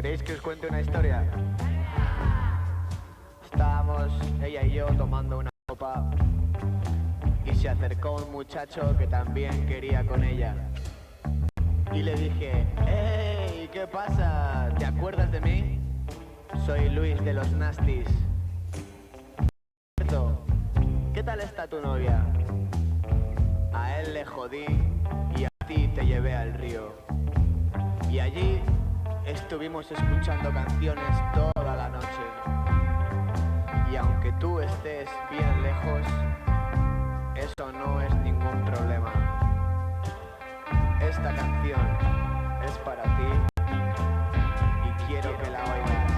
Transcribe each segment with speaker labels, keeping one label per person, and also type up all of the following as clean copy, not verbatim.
Speaker 1: ¿Queréis que os cuente una historia? Estábamos ella y yo tomando una copa y se acercó un muchacho que también quería con ella. Y le dije, ¡hey! ¿Qué pasa? ¿Te acuerdas de mí? Soy Luis de los Nastis. ¿Qué tal está tu novia? A él le jodí y a ti te llevé al río. Y allí estuvimos escuchando canciones toda la noche. Y aunque tú estés bien lejos, eso no es ningún problema. Esta canción es para ti y quiero que la oigas.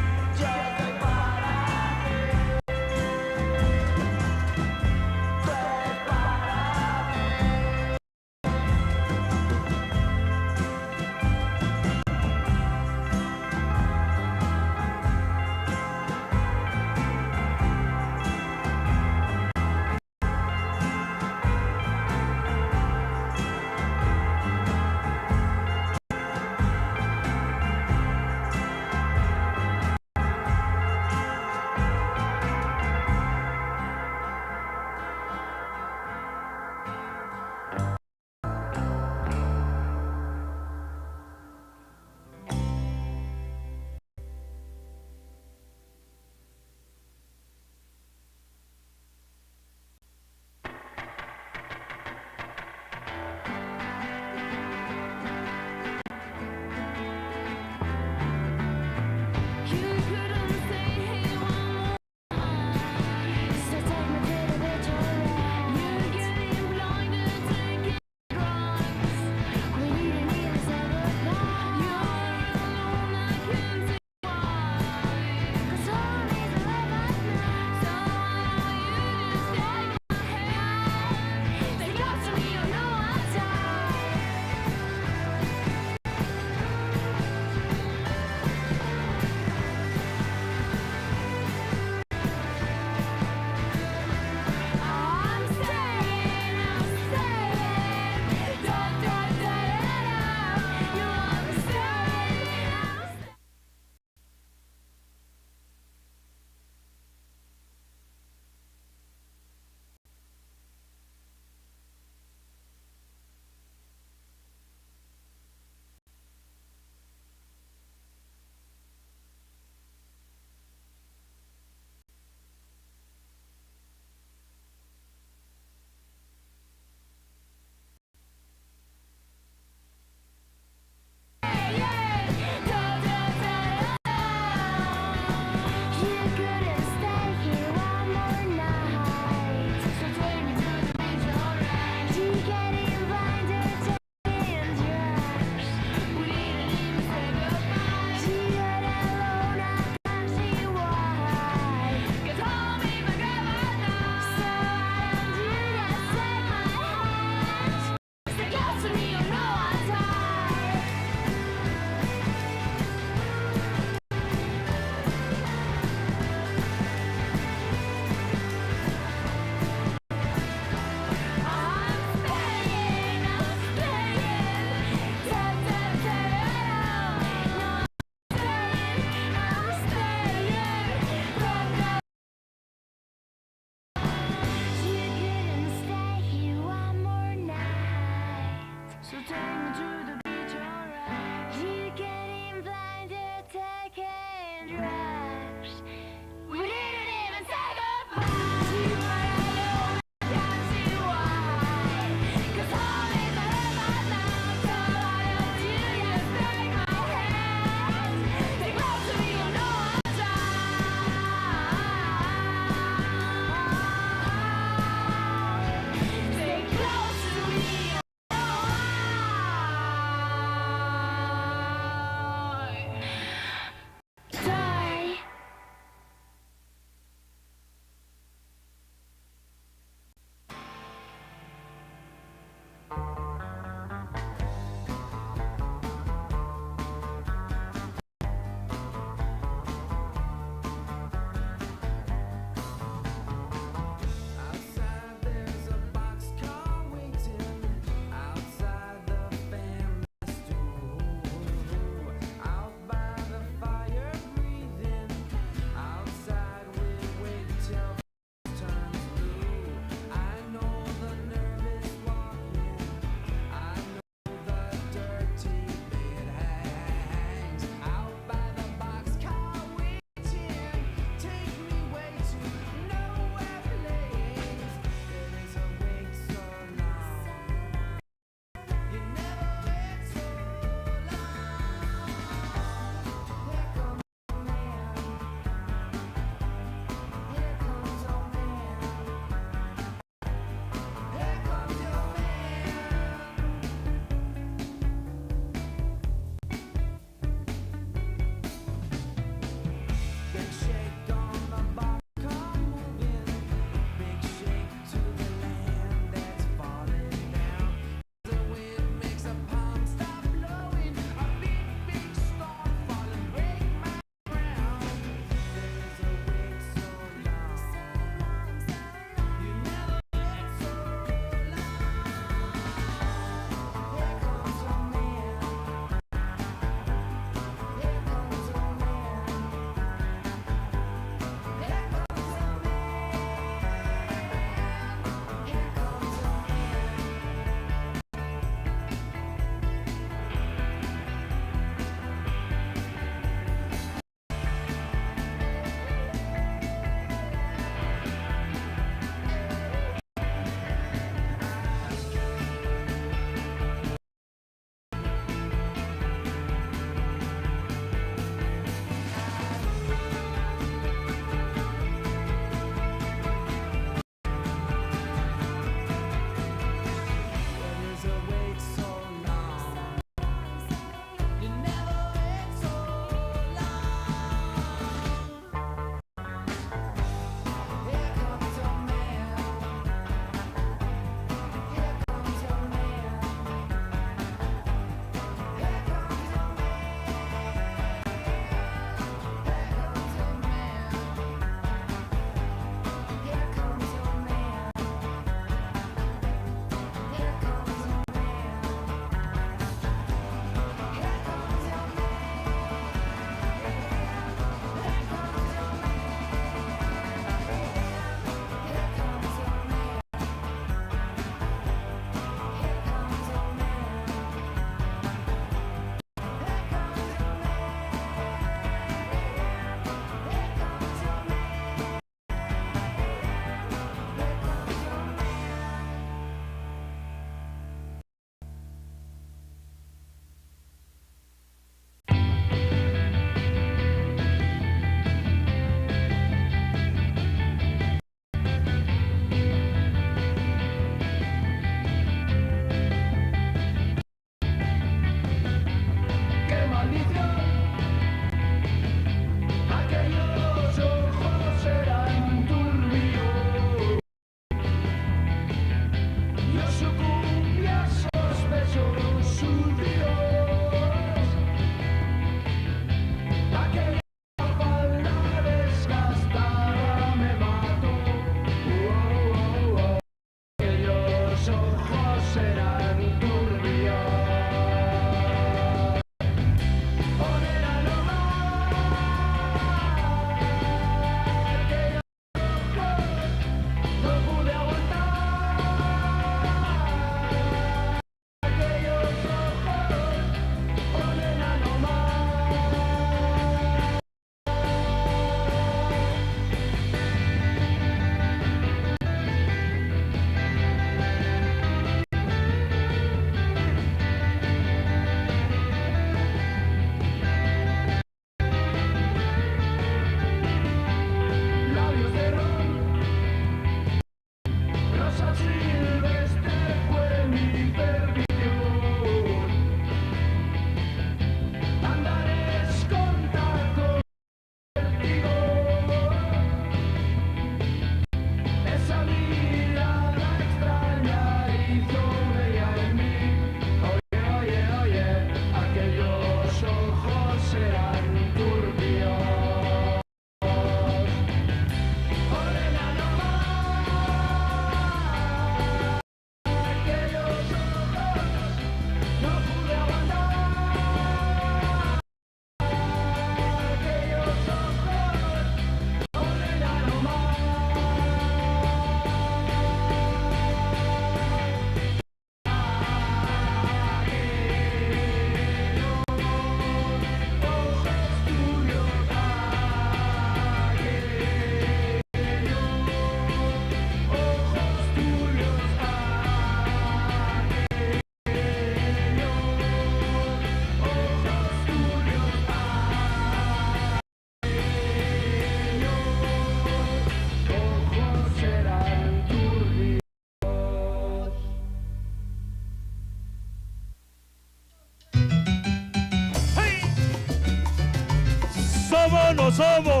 Speaker 2: somos, no somos.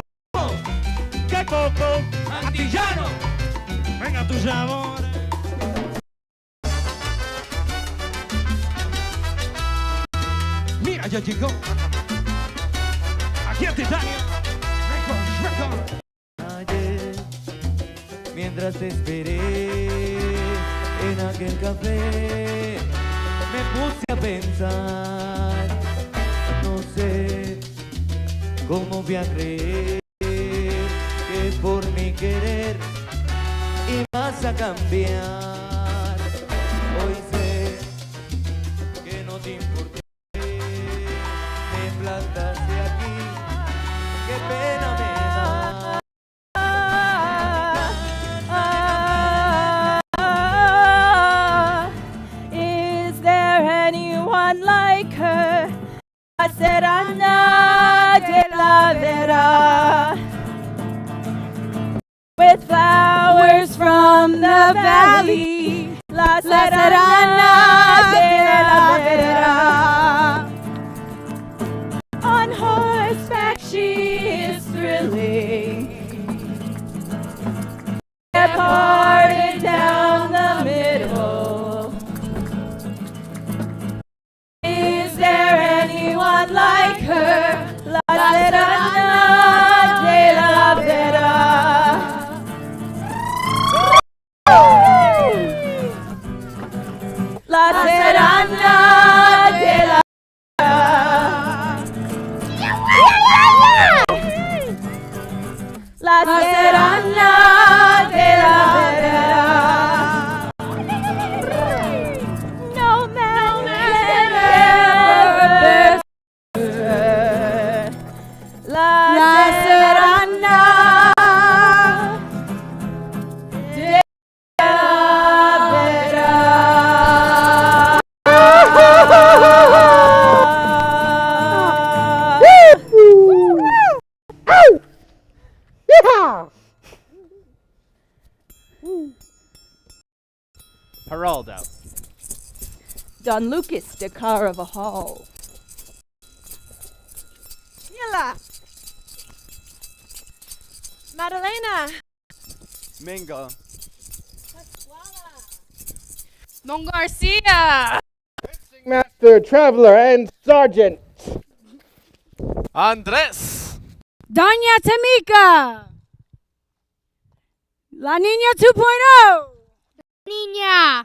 Speaker 2: ¡Qué coco! ¡Antillano! Venga tu amor. Mira, ya llegó. Aquí en Titania.
Speaker 3: Ayer, mientras te esperé en aquel café, me puse a pensar, no sé cómo voy a creer que por mi querer ibas a cambiar. Hoy sé que no te importé, me plantaste aquí, qué pena me da.
Speaker 4: Is there anyone like her? La SERRANA de la VERA, with flowers from the valley. La SERRANA de la VERA. On horseback she is thrilling, parted down the middle. Is there anyone like her? La SERRANA de la VERA. La SERRANA de la La SERRANA de la VERA. No man can ever La SERRANA de la VERA.
Speaker 5: Geraldo.
Speaker 4: Don Lucas de Carvajal.
Speaker 6: Yala. Madalena.
Speaker 1: Mingo.
Speaker 6: Don Garcia.
Speaker 7: Master, Traveler, and Sergeant.
Speaker 5: Andres.
Speaker 4: Doña Tamika. La Niña 2.0.
Speaker 6: Niña.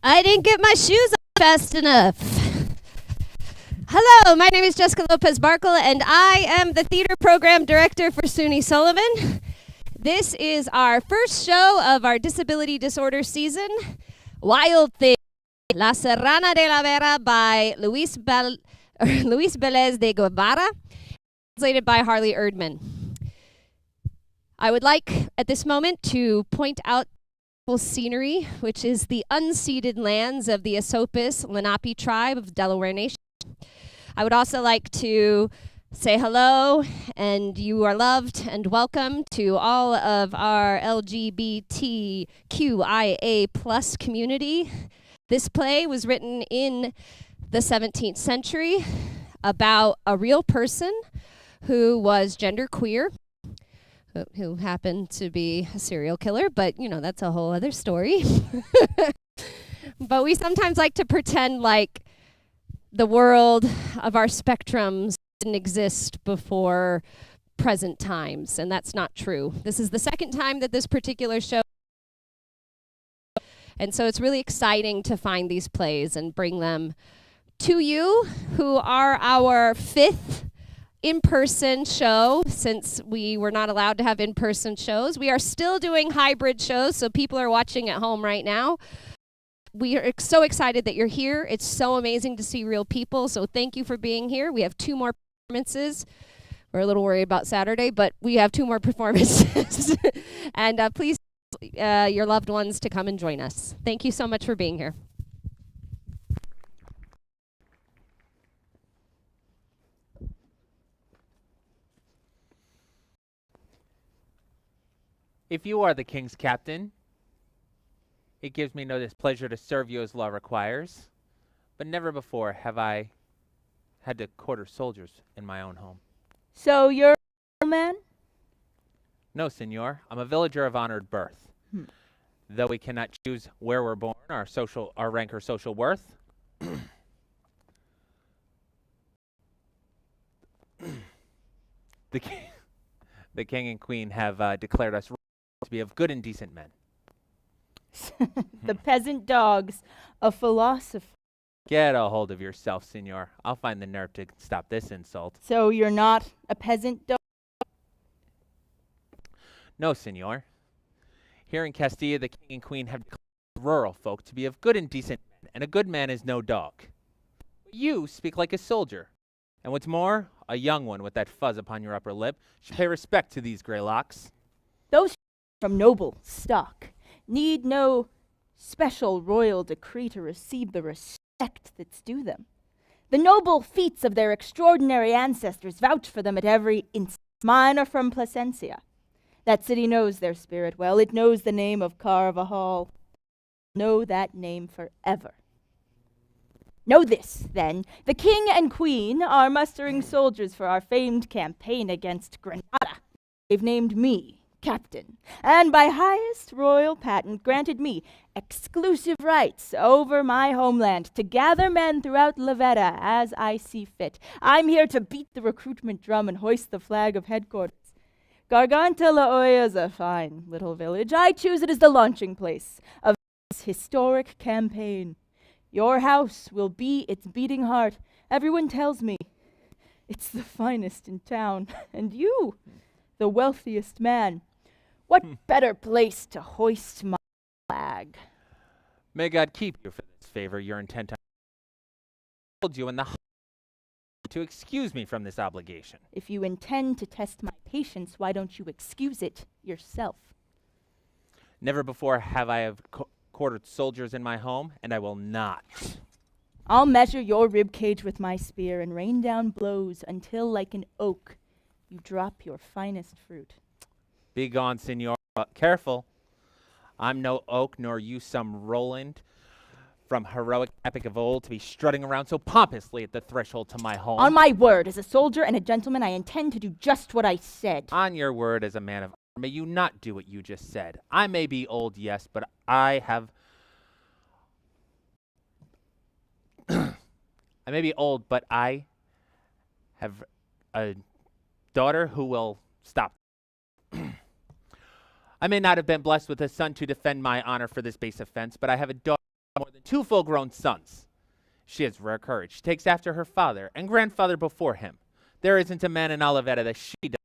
Speaker 8: I didn't get my shoes on fast enough. Hello, my name is Jessica Lopez Barkle, and I am the theater program director for SUNY Sullivan. This is our first show of our disability disorder season, Wild Thing, La SERRANA de la VERA by Luis Vélez de Guevara, translated by Harley Erdman. I would like at this moment to point out scenery, which is the unceded lands of the Esopus Lenape tribe of Delaware Nation. I would also like to say hello, and you are loved and welcome to all of our LGBTQIA plus community. This play was written in the 17th century about a real person who was genderqueer, who happened to be a serial killer, but you know, that's a whole other story. But we sometimes like to pretend like the world of our spectrums didn't exist before present times, and that's not true. This is the second time that this particular show, and so it's really exciting to find these plays and bring them to you, who are our fifth in-person show, since we were not allowed to have in-person shows. We are still doing hybrid shows, so people are watching at home right now. We are so excited that you're here. It's so amazing to see real people, so thank you for being here. We have 2 more performances. We're a little worried about Saturday, but we have 2 more performances. And please, your loved ones to come and join us. Thank you so much for being here.
Speaker 5: If you are the king's captain, it gives me no displeasure to serve you as law requires, but never before have I had to quarter soldiers in my own home.
Speaker 4: So you're a man?
Speaker 5: No, senor. I'm a villager of honored birth. Though we cannot choose where we're born, our rank or social worth. The king and queen have declared us to be of good and decent men.
Speaker 4: The peasant dogs, a philosopher.
Speaker 5: Get a hold of yourself, senor. I'll find the nerve to stop this insult.
Speaker 4: So you're not a peasant dog?
Speaker 5: No, senor. Here in Castilla, the king and queen have declared rural folk to be of good and decent men, and a good man is no dog. You speak like a soldier. And what's more, a young one with that fuzz upon your upper lip should pay respect to these gray locks.
Speaker 4: Those from noble stock need no special royal decree to receive the respect that's due them. The noble feats of their extraordinary ancestors vouch for them at every instance. Mine are from Plasencia. That city knows their spirit well. It knows the name of Carvajal. Know that name forever. Know this, then. The king and queen are mustering soldiers for our famed campaign against Granada. They've named me captain, and by highest royal patent granted me exclusive rights over my homeland to gather men throughout La Vera as I see fit. I'm here to beat the recruitment drum and hoist the flag of headquarters. Garganta La Hoya's a fine little village. I choose it as the launching place of this historic campaign. Your house will be its beating heart. Everyone tells me it's the finest in town. And you, the wealthiest man, what better place to hoist my flag?
Speaker 5: May God keep you for this favor you're intent on. I told you in the to excuse me from this obligation.
Speaker 4: If you intend to test my patience, why don't you excuse it yourself?
Speaker 5: Never before have I quartered soldiers in my home, and I will not.
Speaker 4: I'll measure your rib cage with my spear and rain down blows until, like an oak, you drop your finest fruit.
Speaker 5: Be gone, senor. But careful. I'm no oak, nor you some Roland from heroic epic of old to be strutting around so pompously at the threshold to my home.
Speaker 4: On my word, as a soldier and a gentleman, I intend to do just what I said.
Speaker 5: On your word as a man of honor, may you not do what you just said. I may be old, yes, but I have... I may be old, but I have a daughter who will stop. I may not have been blessed with a son to defend my honor for this base offense, but I have a daughter more than 2 full-grown sons. She has rare courage. She takes after her father and grandfather before him. There isn't a man in Olivetta that she doesn't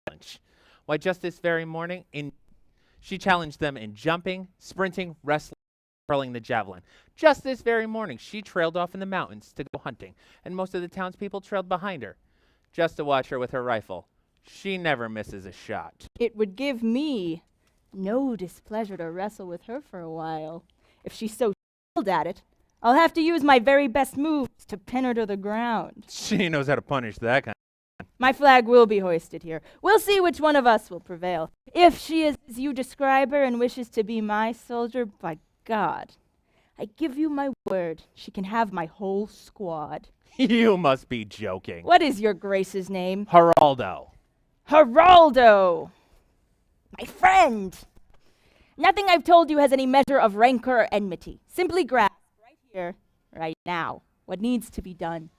Speaker 5: challenge. Why, just this very morning, she challenged them in jumping, sprinting, wrestling, hurling the javelin. Just this very morning, she trailed off in the mountains to go hunting, and most of the townspeople trailed behind her, just to watch her with her rifle. She never misses a shot.
Speaker 4: It would give me no displeasure to wrestle with her for a while. If she's so skilled at it, I'll have to use my very best moves to pin her to the ground.
Speaker 5: She knows how to punish that kind.
Speaker 4: My flag will be hoisted here. We'll see which one of us will prevail. If she is as you describe her and wishes to be my soldier, by God, I give you my word, she can have my whole squad.
Speaker 5: You must be joking.
Speaker 4: What is your grace's name?
Speaker 5: Geraldo.
Speaker 4: Geraldo! My friend! Nothing I've told you has any measure of rancor or enmity. Simply grasp, right here, right now, what needs to be done.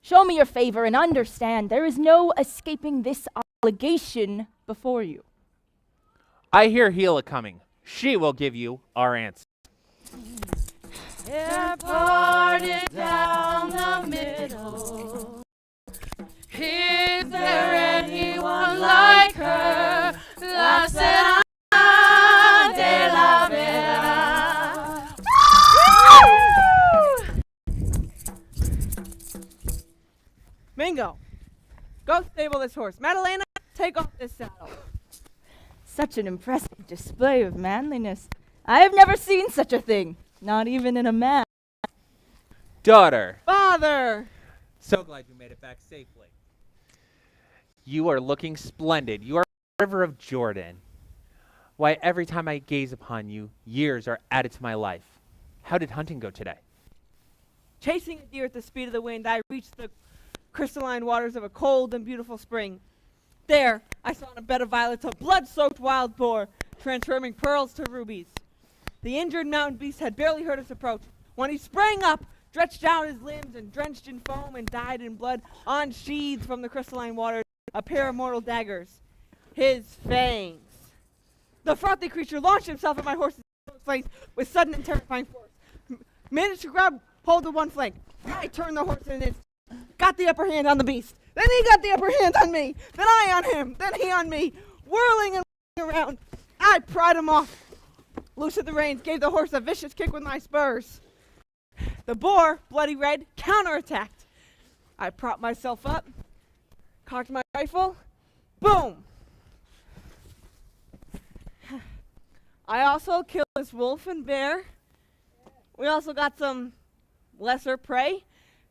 Speaker 4: Show me your favor and understand there is no escaping this obligation before you.
Speaker 5: I hear Gila coming. She will give you our answer.
Speaker 6: They're parted down the middle. Is there anyone like her? La Serrana de la Vera.
Speaker 9: Mingo, go stable this horse. Madalena, take off this saddle.
Speaker 4: Such an impressive display of manliness. I have never seen such a thing, not even in a man.
Speaker 5: Daughter.
Speaker 9: Father!
Speaker 5: So glad you made it back safely. You are looking splendid. You are the river of Jordan. Why, every time I gaze upon you, years are added to my life. How did hunting go today?
Speaker 9: Chasing a deer at the speed of the wind, I reached the crystalline waters of a cold and beautiful spring. There, I saw on a bed of violets a blood-soaked wild boar, transforming pearls to rubies. The injured mountain beast had barely heard us approach when he sprang up, stretched out his limbs, and drenched in foam and dyed in blood, unsheathed from the crystalline waters a pair of mortal daggers, his fangs. The frothy creature launched himself at my horse's flanks with sudden and terrifying force. Managed to grab hold of one flank. I turned the horse in an instant, got the upper hand on the beast. Then he got the upper hand on me. Then I on him. Then he on me. Whirling and whirling around, I pried him off. Loosened the reins, gave the horse a vicious kick with my spurs. The boar, bloody red, counterattacked. I propped myself up, cocked my rifle, boom! I also killed this wolf and bear. We also got some lesser prey,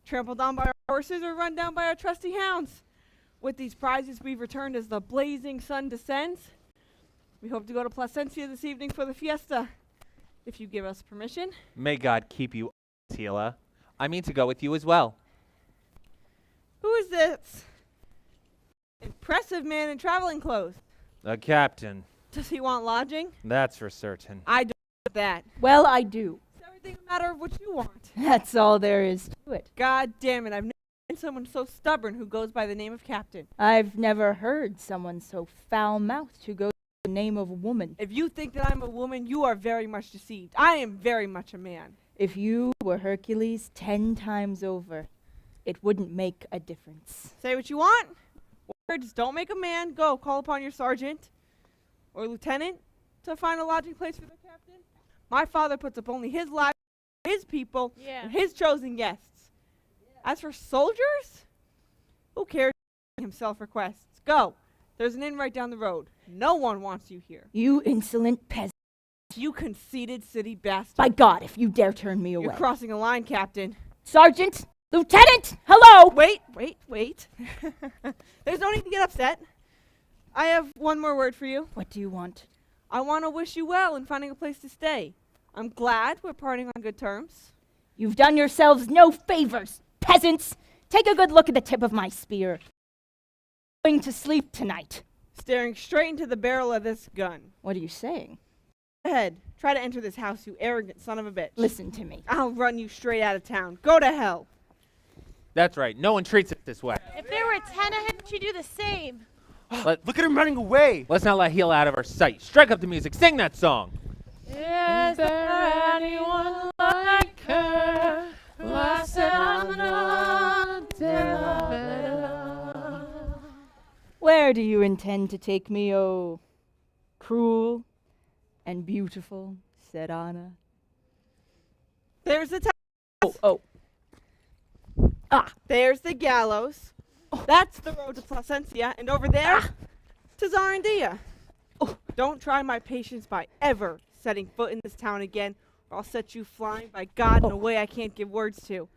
Speaker 9: trampled on by our horses or run down by our trusty hounds. With these prizes we've returned as the blazing sun descends. We hope to go to Placencia this evening for the fiesta, if you give us permission.
Speaker 5: May God keep you, Tila. I mean to go with you as well.
Speaker 9: Who is this impressive man in traveling clothes?
Speaker 5: The captain.
Speaker 9: Does he want lodging?
Speaker 5: That's for certain.
Speaker 9: I don't want that.
Speaker 4: Well, I do.
Speaker 9: Is everything a matter of what you want?
Speaker 4: That's all there is to it.
Speaker 9: God damn it, I've never seen someone so stubborn who goes by the name of Captain.
Speaker 4: I've never heard someone so foul-mouthed who goes by the name of a woman.
Speaker 9: If you think that I'm a woman, you are very much deceived. I am very much a man.
Speaker 4: If you were Hercules 10 times over, it wouldn't make a difference.
Speaker 9: Say what you want. Words don't make a man. Go, call upon your sergeant or lieutenant to find a lodging place for the captain. My father puts up only his lives, his people, and his chosen guests. As for soldiers, who cares what himself requests? Go. There's an inn right down the road. No one wants you here.
Speaker 4: You insolent peasant.
Speaker 9: You conceited city bastard.
Speaker 4: By God, if you dare turn me away.
Speaker 9: You're crossing a line, Captain.
Speaker 4: Sergeant! Lieutenant! Hello!
Speaker 9: Wait. There's no need to get upset. I have one more word for you.
Speaker 4: What do you want?
Speaker 9: I want to wish you well in finding a place to stay. I'm glad we're parting on good terms.
Speaker 4: You've done yourselves no favors, peasants! Take a good look at the tip of my spear. I'm going to sleep tonight.
Speaker 9: Staring straight into the barrel of this gun.
Speaker 4: What are you saying?
Speaker 9: Go ahead. Try to enter this house, you arrogant son of a bitch.
Speaker 4: Listen to me.
Speaker 9: I'll run you straight out of town. Go to hell.
Speaker 5: That's right. No one treats it this way.
Speaker 6: If there were 10 of him, she'd do the same.
Speaker 7: Look at him running away.
Speaker 5: Let's not let Gila out of our sight. Strike up the music. Sing that song.
Speaker 6: Is there anyone like her? La Serrana de la Vera.
Speaker 4: Where do you intend to take me, oh cruel and beautiful SERRANA?
Speaker 9: There's the
Speaker 4: Ah!
Speaker 9: There's the gallows. That's the road to Placencia, and over there to Zarandia. Don't try my patience by ever setting foot in this town again, or I'll set you flying by God in a way I can't give words to.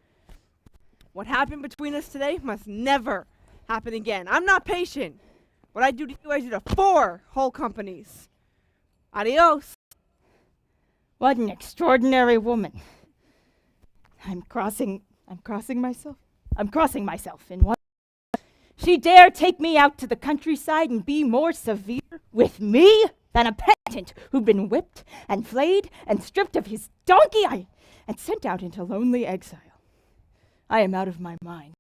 Speaker 9: What happened between us today must never happen again. I'm not patient. What I do to you, I do to 4 whole companies. Adios.
Speaker 4: What an extraordinary woman. I'm crossing myself in one. She dare take me out to the countryside and be more severe with me than a penitent who'd been whipped and flayed and stripped of his donkey and sent out into lonely exile. I am out of my mind.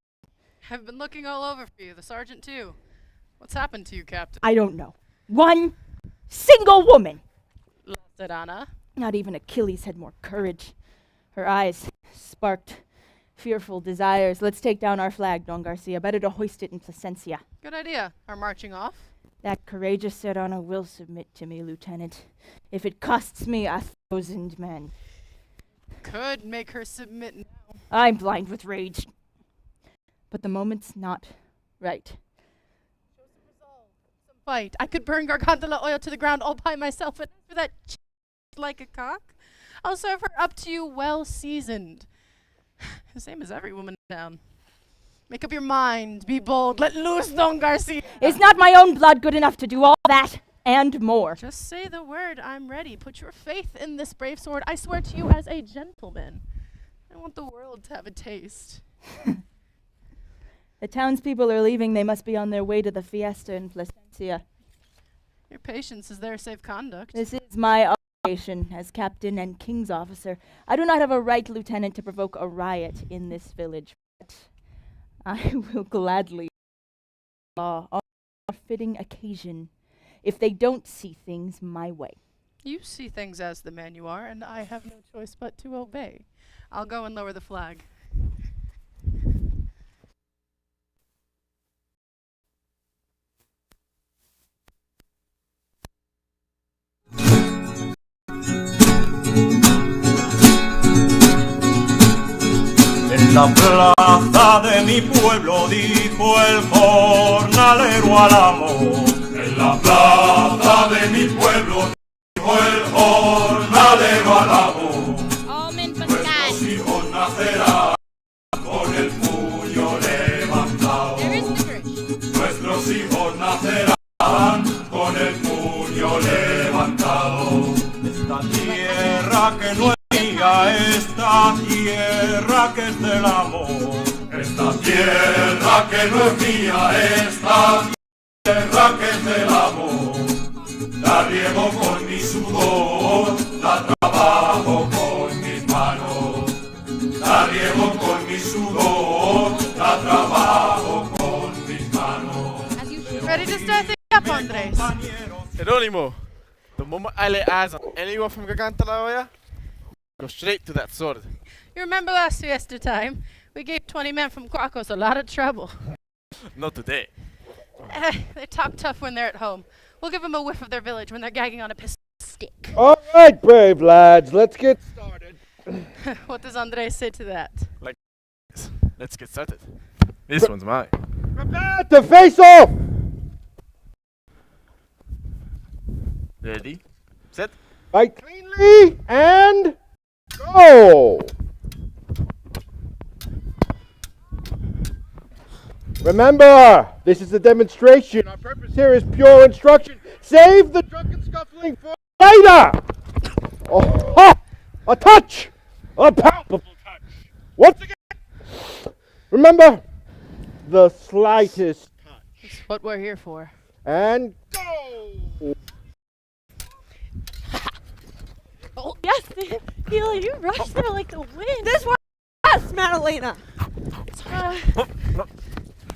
Speaker 10: I've been looking all over for you, the sergeant too. What's happened to you, Captain?
Speaker 4: I don't know. One single woman.
Speaker 10: La Serrana.
Speaker 4: Not even Achilles had more courage. Her eyes sparked fearful desires. Let's take down our flag, Don Garcia. Better to hoist it in Placencia.
Speaker 10: Good idea. Are marching off?
Speaker 4: That courageous SERRANA will submit to me, Lieutenant, if it costs me 1,000 men.
Speaker 10: Could make her submit now.
Speaker 4: I'm blind with rage. But the moment's not right.
Speaker 10: Show some resolve, some fight. I could burn Gargantula oil to the ground all by myself, and for that like a cock, I'll serve her up to you well seasoned. The same as every woman in town. Make up your mind. Be bold. Let loose, Don Garcia.
Speaker 4: Is not my own blood good enough to do all that and more?
Speaker 10: Just say the word. I'm ready. Put your faith in this brave sword. I swear to you as a gentleman. I want the world to have a taste.
Speaker 4: The townspeople are leaving. They must be on their way to the fiesta in Plasencia.
Speaker 10: Your patience is their safe conduct.
Speaker 4: This is my obligation as captain and king's officer. I do not have a right, lieutenant, to provoke a riot in this village, but I will gladly law on a fitting occasion if they don't see things my way.
Speaker 10: You see things as the man you are, and I have no choice but to obey. I'll go and lower the flag.
Speaker 2: En la plaza de mi pueblo dijo el jornalero al amo. En la plaza de mi pueblo dijo el jornalero al amo. Nuestros hijos nacerán con el puño levantado. Nuestros hijos nacerán con el puño levantado. Esta tierra que no esta tierra que es del amor, esta tierra que no es mía, esta tierra que es del amor, la riego con mi sudor, la trabajo con mis manos, la riego con mi sudor, la trabajo con mis manos.
Speaker 10: Ready to start things up, Andres?
Speaker 7: Jerónimo, the moment I lay eyes on anyone from Garganta La Olla, go straight to that sword.
Speaker 10: You remember last fiesta time? We gave 20 men from Quacos a lot of trouble.
Speaker 7: Not today.
Speaker 10: They talk tough when they're at home. We'll give them a whiff of their village when they're gagging on a pistol stick.
Speaker 11: All right, brave lads, let's get started.
Speaker 10: What does Andres say to that?
Speaker 7: Like this. Let's get started. This one's mine.
Speaker 11: Prepare to face off!
Speaker 7: Ready? Set.
Speaker 11: Fight cleanly and go! Remember, this is a demonstration. Our purpose here is pure instruction. Save the drunken scuffling for later! Oh, ha! A touch! A palpable touch! Once again! Remember, the slightest touch.
Speaker 10: That's what we're here for.
Speaker 11: And go!
Speaker 9: Oh, yes,
Speaker 10: Hila, you rushed there like the wind.
Speaker 9: This one, yes, Madalena.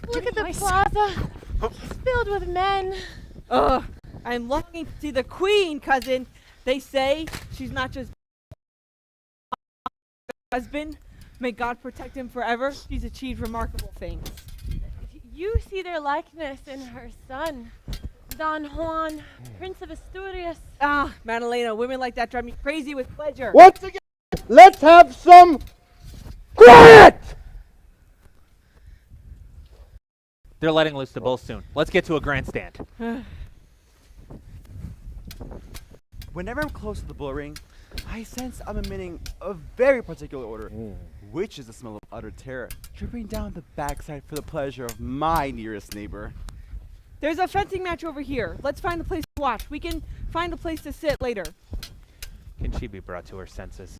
Speaker 10: Look at the plaza. It's filled with men.
Speaker 9: I'm longing to see the queen, cousin. They say she's not just husband. May God protect him forever. She's achieved remarkable things.
Speaker 6: You see their likeness in her son, Don Juan, Prince of Asturias.
Speaker 9: Ah, Madalena, women like that drive me crazy with pleasure.
Speaker 11: Once again, let's have some quiet!
Speaker 5: They're letting loose the bull soon. Let's get to a grandstand.
Speaker 12: Whenever I'm close to the bull ring, I sense I'm emitting a very particular odor, which is the smell of utter terror, dripping down the backside for the pleasure of my nearest neighbor.
Speaker 9: There's a fencing match over here. Let's find a place to watch. We can find a place to sit later.
Speaker 5: Can she be brought to her senses?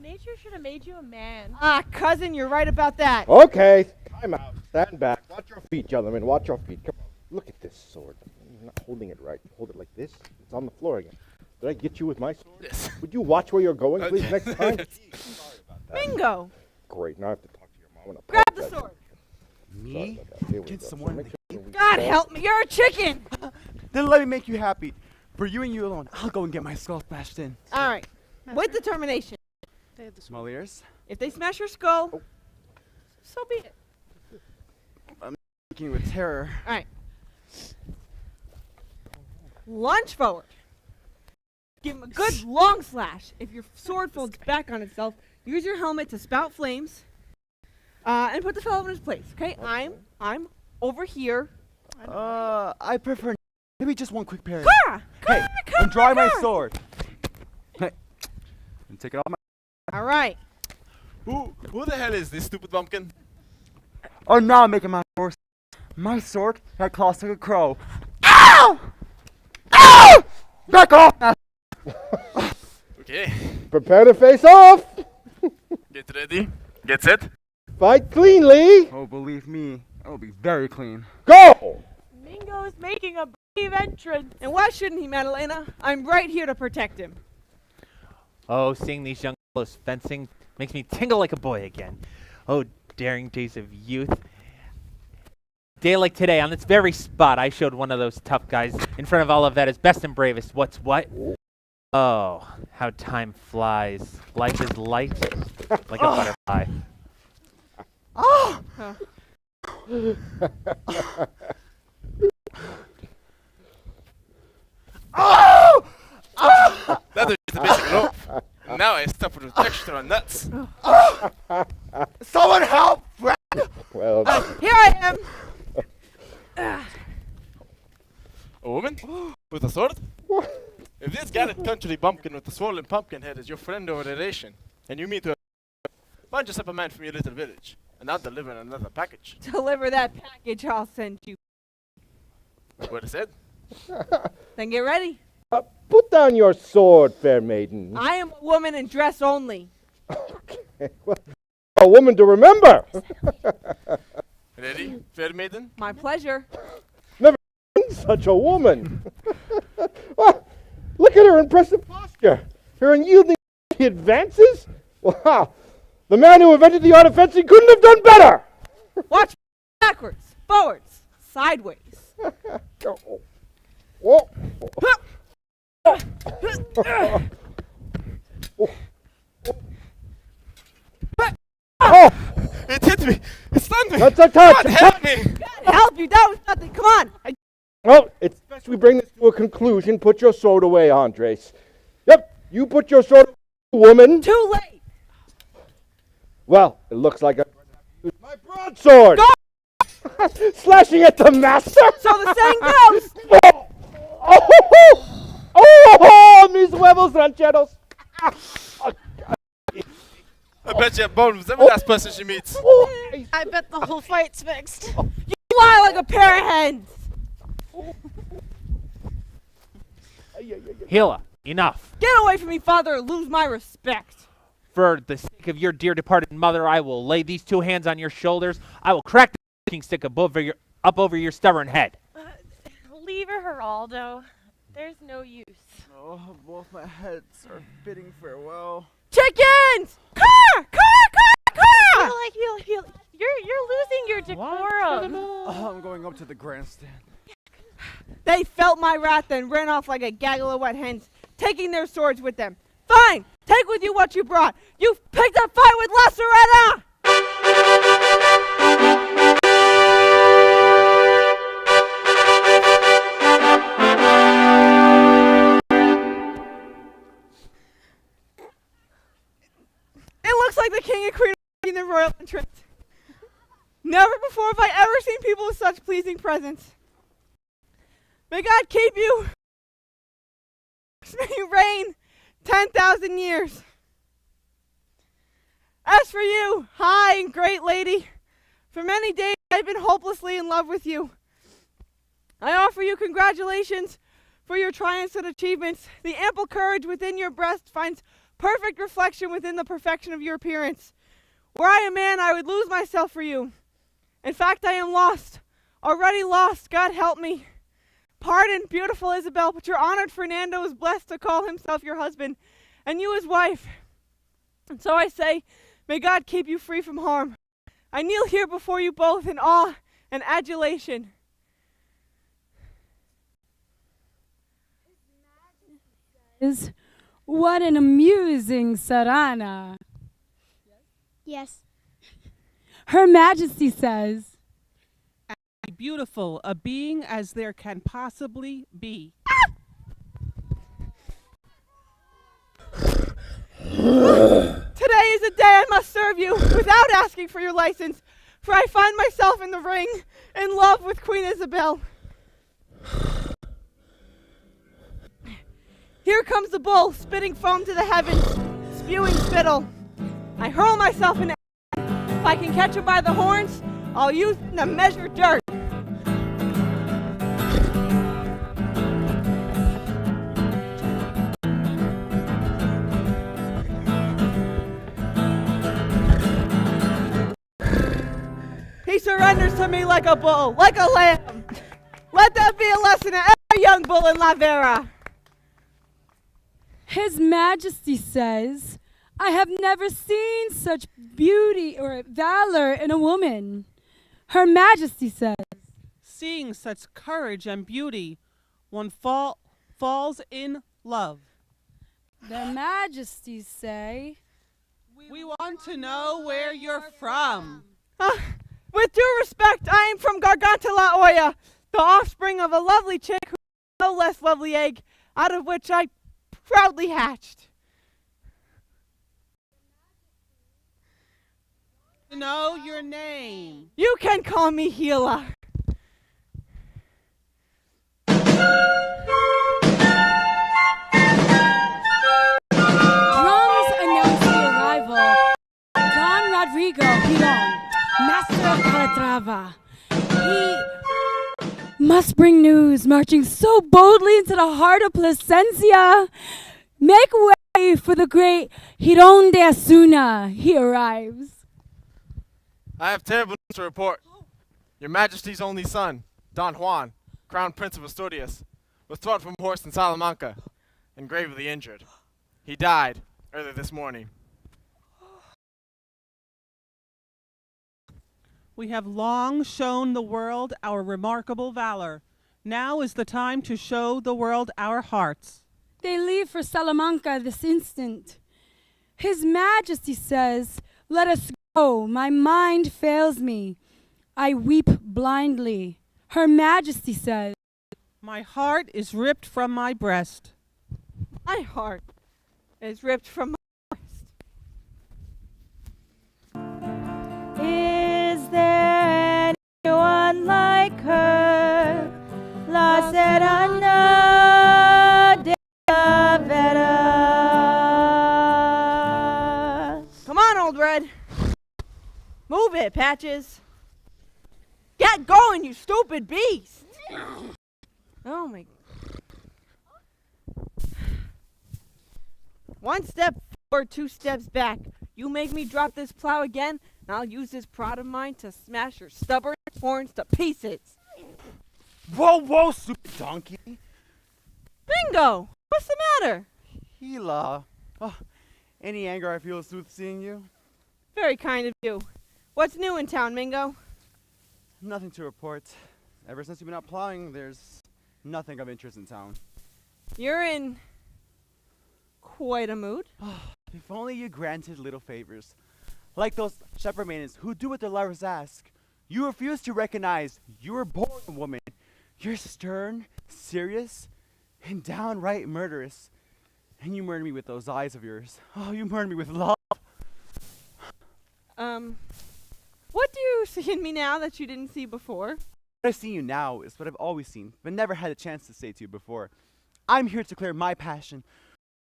Speaker 6: Nature should have made you a man.
Speaker 9: Ah, cousin, you're right about that.
Speaker 11: Okay, time out. Stand back. Watch your feet, gentlemen. Watch your feet. Come on. Look at this sword. You're not holding it right. Hold it like this. It's on the floor again. Did I get you with my sword?
Speaker 7: Yes.
Speaker 11: Would you watch where you're going, please, next time? Sorry about that.
Speaker 9: Bingo.
Speaker 11: Great. Now I have to talk to your mom.
Speaker 9: Grab the sword.
Speaker 12: Me? Can someone
Speaker 9: God help me, you're a chicken.
Speaker 12: Then let me make you happy. For you and you alone, I'll go and get my skull smashed in.
Speaker 9: All right, with determination.
Speaker 12: Small ears?
Speaker 9: If they smash your skull, so be it.
Speaker 12: I'm thinking with terror.
Speaker 9: All right. Lunge forward. Give him a good long slash. If your sword folds back on itself, use your helmet to spout flames, and put the fellow in his place. Okay, I'm over here.
Speaker 12: I prefer maybe just one quick parry.
Speaker 9: Kara!
Speaker 12: Hey, I'm drawing my sword. Hey, and take it off my.
Speaker 9: All right.
Speaker 7: Who the hell is this stupid bumpkin?
Speaker 12: Oh, now I'm making my sword had claws like a crow. Ow! Ow! Back off!
Speaker 7: Okay.
Speaker 11: Prepare to face off.
Speaker 7: Get ready. Get set.
Speaker 11: Fight cleanly.
Speaker 12: Oh, believe me, It will be very clean.
Speaker 11: Go!
Speaker 6: Mingo's making a brave entrance.
Speaker 9: And why shouldn't he, Madalena? I'm right here to protect him.
Speaker 5: Oh, seeing these young fellows fencing makes me tingle like a boy again. Oh, daring days of youth. Day like today, on this very spot, I showed one of those tough guys in front of all of that as best and bravest what's what. Oh, how time flies. Life is light like a butterfly.
Speaker 9: Oh!
Speaker 7: That is the basic rope. Now I stop with extra nuts.
Speaker 11: Someone help! Well,
Speaker 9: Here I am!
Speaker 7: A woman? With a sword? If this gallant country bumpkin with the swollen pumpkin head is your friend over the ration, and you mean to find yourself a man from your little village, and I'll deliver another package.
Speaker 9: Deliver that package, I'll send you.
Speaker 7: What I said?
Speaker 9: Then get ready.
Speaker 11: put down your sword, fair maiden.
Speaker 9: I am a woman in dress only.
Speaker 11: Well, a woman to remember.
Speaker 7: Ready, fair maiden?
Speaker 9: My pleasure.
Speaker 11: Never seen such a woman. Well, look at her impressive posture. Her unyielding advances. Wow. The man who invented the art of fencing couldn't have done better.
Speaker 9: Watch backwards, forwards, sideways.
Speaker 11: Oh. Oh.
Speaker 7: It hit me! It stunned me!
Speaker 11: That's a touch!
Speaker 7: God help me!
Speaker 9: God help you, that was nothing. Come on.
Speaker 11: Well, it's best we bring this to a conclusion. Put your sword away, Andres. Yep, you put your sword away, woman.
Speaker 9: Too late.
Speaker 11: Well, it looks like I use my broadsword. Slashing at the master.
Speaker 9: So the saying goes.
Speaker 11: Mis huevos rancheros.
Speaker 7: I bet you have bones every last person she meets.
Speaker 10: I bet the whole fight's fixed.
Speaker 9: You lie like a pair of hens.
Speaker 5: Hila, enough.
Speaker 9: Get away from me, father, or lose my respect.
Speaker 5: For the sake of your dear departed mother, I will lay these two hands on your shoulders. I will crack the walking stick up over your stubborn head.
Speaker 6: Leave her, Geraldo. There's no use.
Speaker 12: Oh, both my heads are bidding farewell.
Speaker 9: Chickens! Car!
Speaker 6: You're losing your decorum.
Speaker 12: Oh, I'm going up to the grandstand.
Speaker 9: They felt my wrath and ran off like a gaggle of wet hens, taking their swords with them. Fine! Take with you what you brought. You've picked a fight with La SERRANA! It looks like the king and queen are in the royal entrance. Never before have I ever seen people with such pleasing presence. May God keep you. May you reign 10,000 years. As for you, high and great lady, for many days I've been hopelessly in love with you. I offer you congratulations for your triumphs and achievements. The ample courage within your breast finds perfect reflection within the perfection of your appearance. Were I a man, I would lose myself for you. In fact, I am lost, already lost. God help me. Pardon, beautiful Isabel, but your honored Fernando is blessed to call himself your husband, and you his wife. And so I say, may God keep you free from harm. I kneel here before you both in awe and adulation.
Speaker 13: What an amusing SERRANA.
Speaker 14: Yes.
Speaker 13: Her Majesty says,
Speaker 15: beautiful a being as there can possibly be.
Speaker 9: Today is a day I must serve you without asking for your license, for I find myself in the ring in love with Queen Isabel. Here comes the bull, spitting foam to the heavens, spewing spittle. I hurl myself in. If I can catch him by the horns, I'll use him to measure dirt. He surrenders to me like a bull, like a lamb. Let that be a lesson to every young bull in La Vera.
Speaker 13: His Majesty says, I have never seen such beauty or valor in a woman. Her Majesty says,
Speaker 15: Seeing such courage and beauty, one falls in love.
Speaker 13: Their Majesties say,
Speaker 15: We want to know where you're from.
Speaker 9: With due respect, I am from Garganta La Olla, the offspring of a lovely chick who has no less lovely egg, out of which I proudly hatched.
Speaker 15: To know your name.
Speaker 9: You can call me Gila.
Speaker 13: drums announce the arrival of Don Rodrigo Giron, master of Calatrava. He must bring news, marching so boldly into the heart of Plasencia. Make way for the great Giron de Asuna. He arrives.
Speaker 7: I have terrible news to report. Your Majesty's only son, Don Juan, Crown Prince of Asturias, was thrown from a horse in Salamanca and gravely injured. He died early this morning.
Speaker 15: We have long shown the world our remarkable valor. Now is the time to show the world our hearts.
Speaker 13: They leave for Salamanca this instant. His Majesty says, let us go. My mind fails me. I weep blindly. Her Majesty says,
Speaker 15: my heart is ripped from my breast.
Speaker 9: My heart is ripped from my breast.
Speaker 4: Is there anyone like her? La Serrana de la Vera.
Speaker 9: Come on, Old Red. Move it, Patches. Get going, you stupid beast. Oh my. One step forward, two steps back. You make me drop this plow again, and I'll use this prod of mine to smash your stubborn horns to pieces.
Speaker 12: Whoa, whoa, stupid donkey.
Speaker 9: Bingo! What's the matter?
Speaker 12: Gila. Oh, any anger I feel is with seeing you?
Speaker 9: Very kind of you. What's new in town, Mingo?
Speaker 12: Nothing to report. Ever since you've been out plowing, there's nothing of interest in town.
Speaker 9: You're in quite a mood.
Speaker 12: If only you granted little favors. Like those shepherd maidens who do what their lovers ask. You refuse to recognize you were born a woman. You're stern, serious, and downright murderous. And you murder me with those eyes of yours. Oh, you murder me with love.
Speaker 9: What do you see in me now that you didn't see before?
Speaker 12: What I see you now is what I've always seen, but never had a chance to say to you before. I'm here to clear my passion.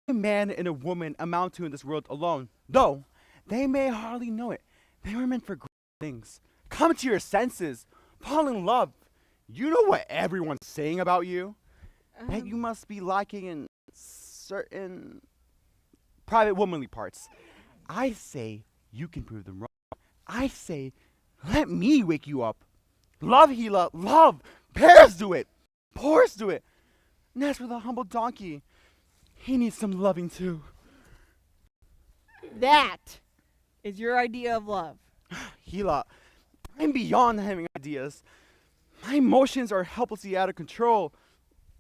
Speaker 12: A man and a woman amount to in this world alone, though they may hardly know it. They were meant for great things. Come to your senses. Fall in love. You know what everyone's saying about you? That you must be lacking in certain private womanly parts. I say you can prove them wrong. I say, let me wake you up. Love, Gila, love. Bears do it. Boars do it. And as for the humble donkey, he needs some loving too.
Speaker 9: That is your idea of love.
Speaker 12: Gila, I'm beyond having ideas. My emotions are helplessly out of control.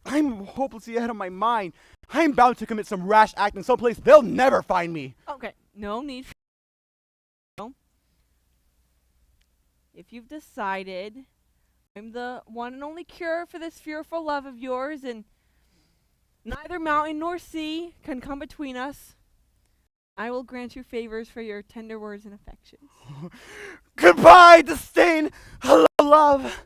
Speaker 12: I'm hopelessly out of my mind. I'm bound to commit some rash act in some place they'll never find me.
Speaker 9: Okay, no need for if you've decided I'm the one and only cure for this fearful love of yours, and neither mountain nor sea can come between us, I will grant you favors for your tender words and affections.
Speaker 12: Goodbye, disdain. Hello, love.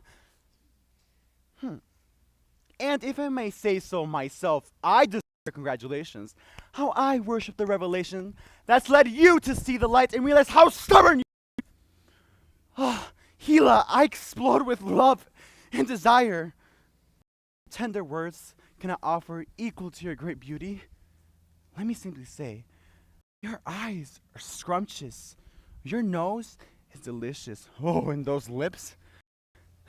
Speaker 12: And if I may say so myself, I deserve congratulations. How I worship the revelation that's led you to see the light and realize how stubborn you are. Oh, Gila, I explode with love and desire. Tender words cannot offer equal to your great beauty. Let me simply say, your eyes are scrumptious. Your nose is delicious. Oh, and those lips.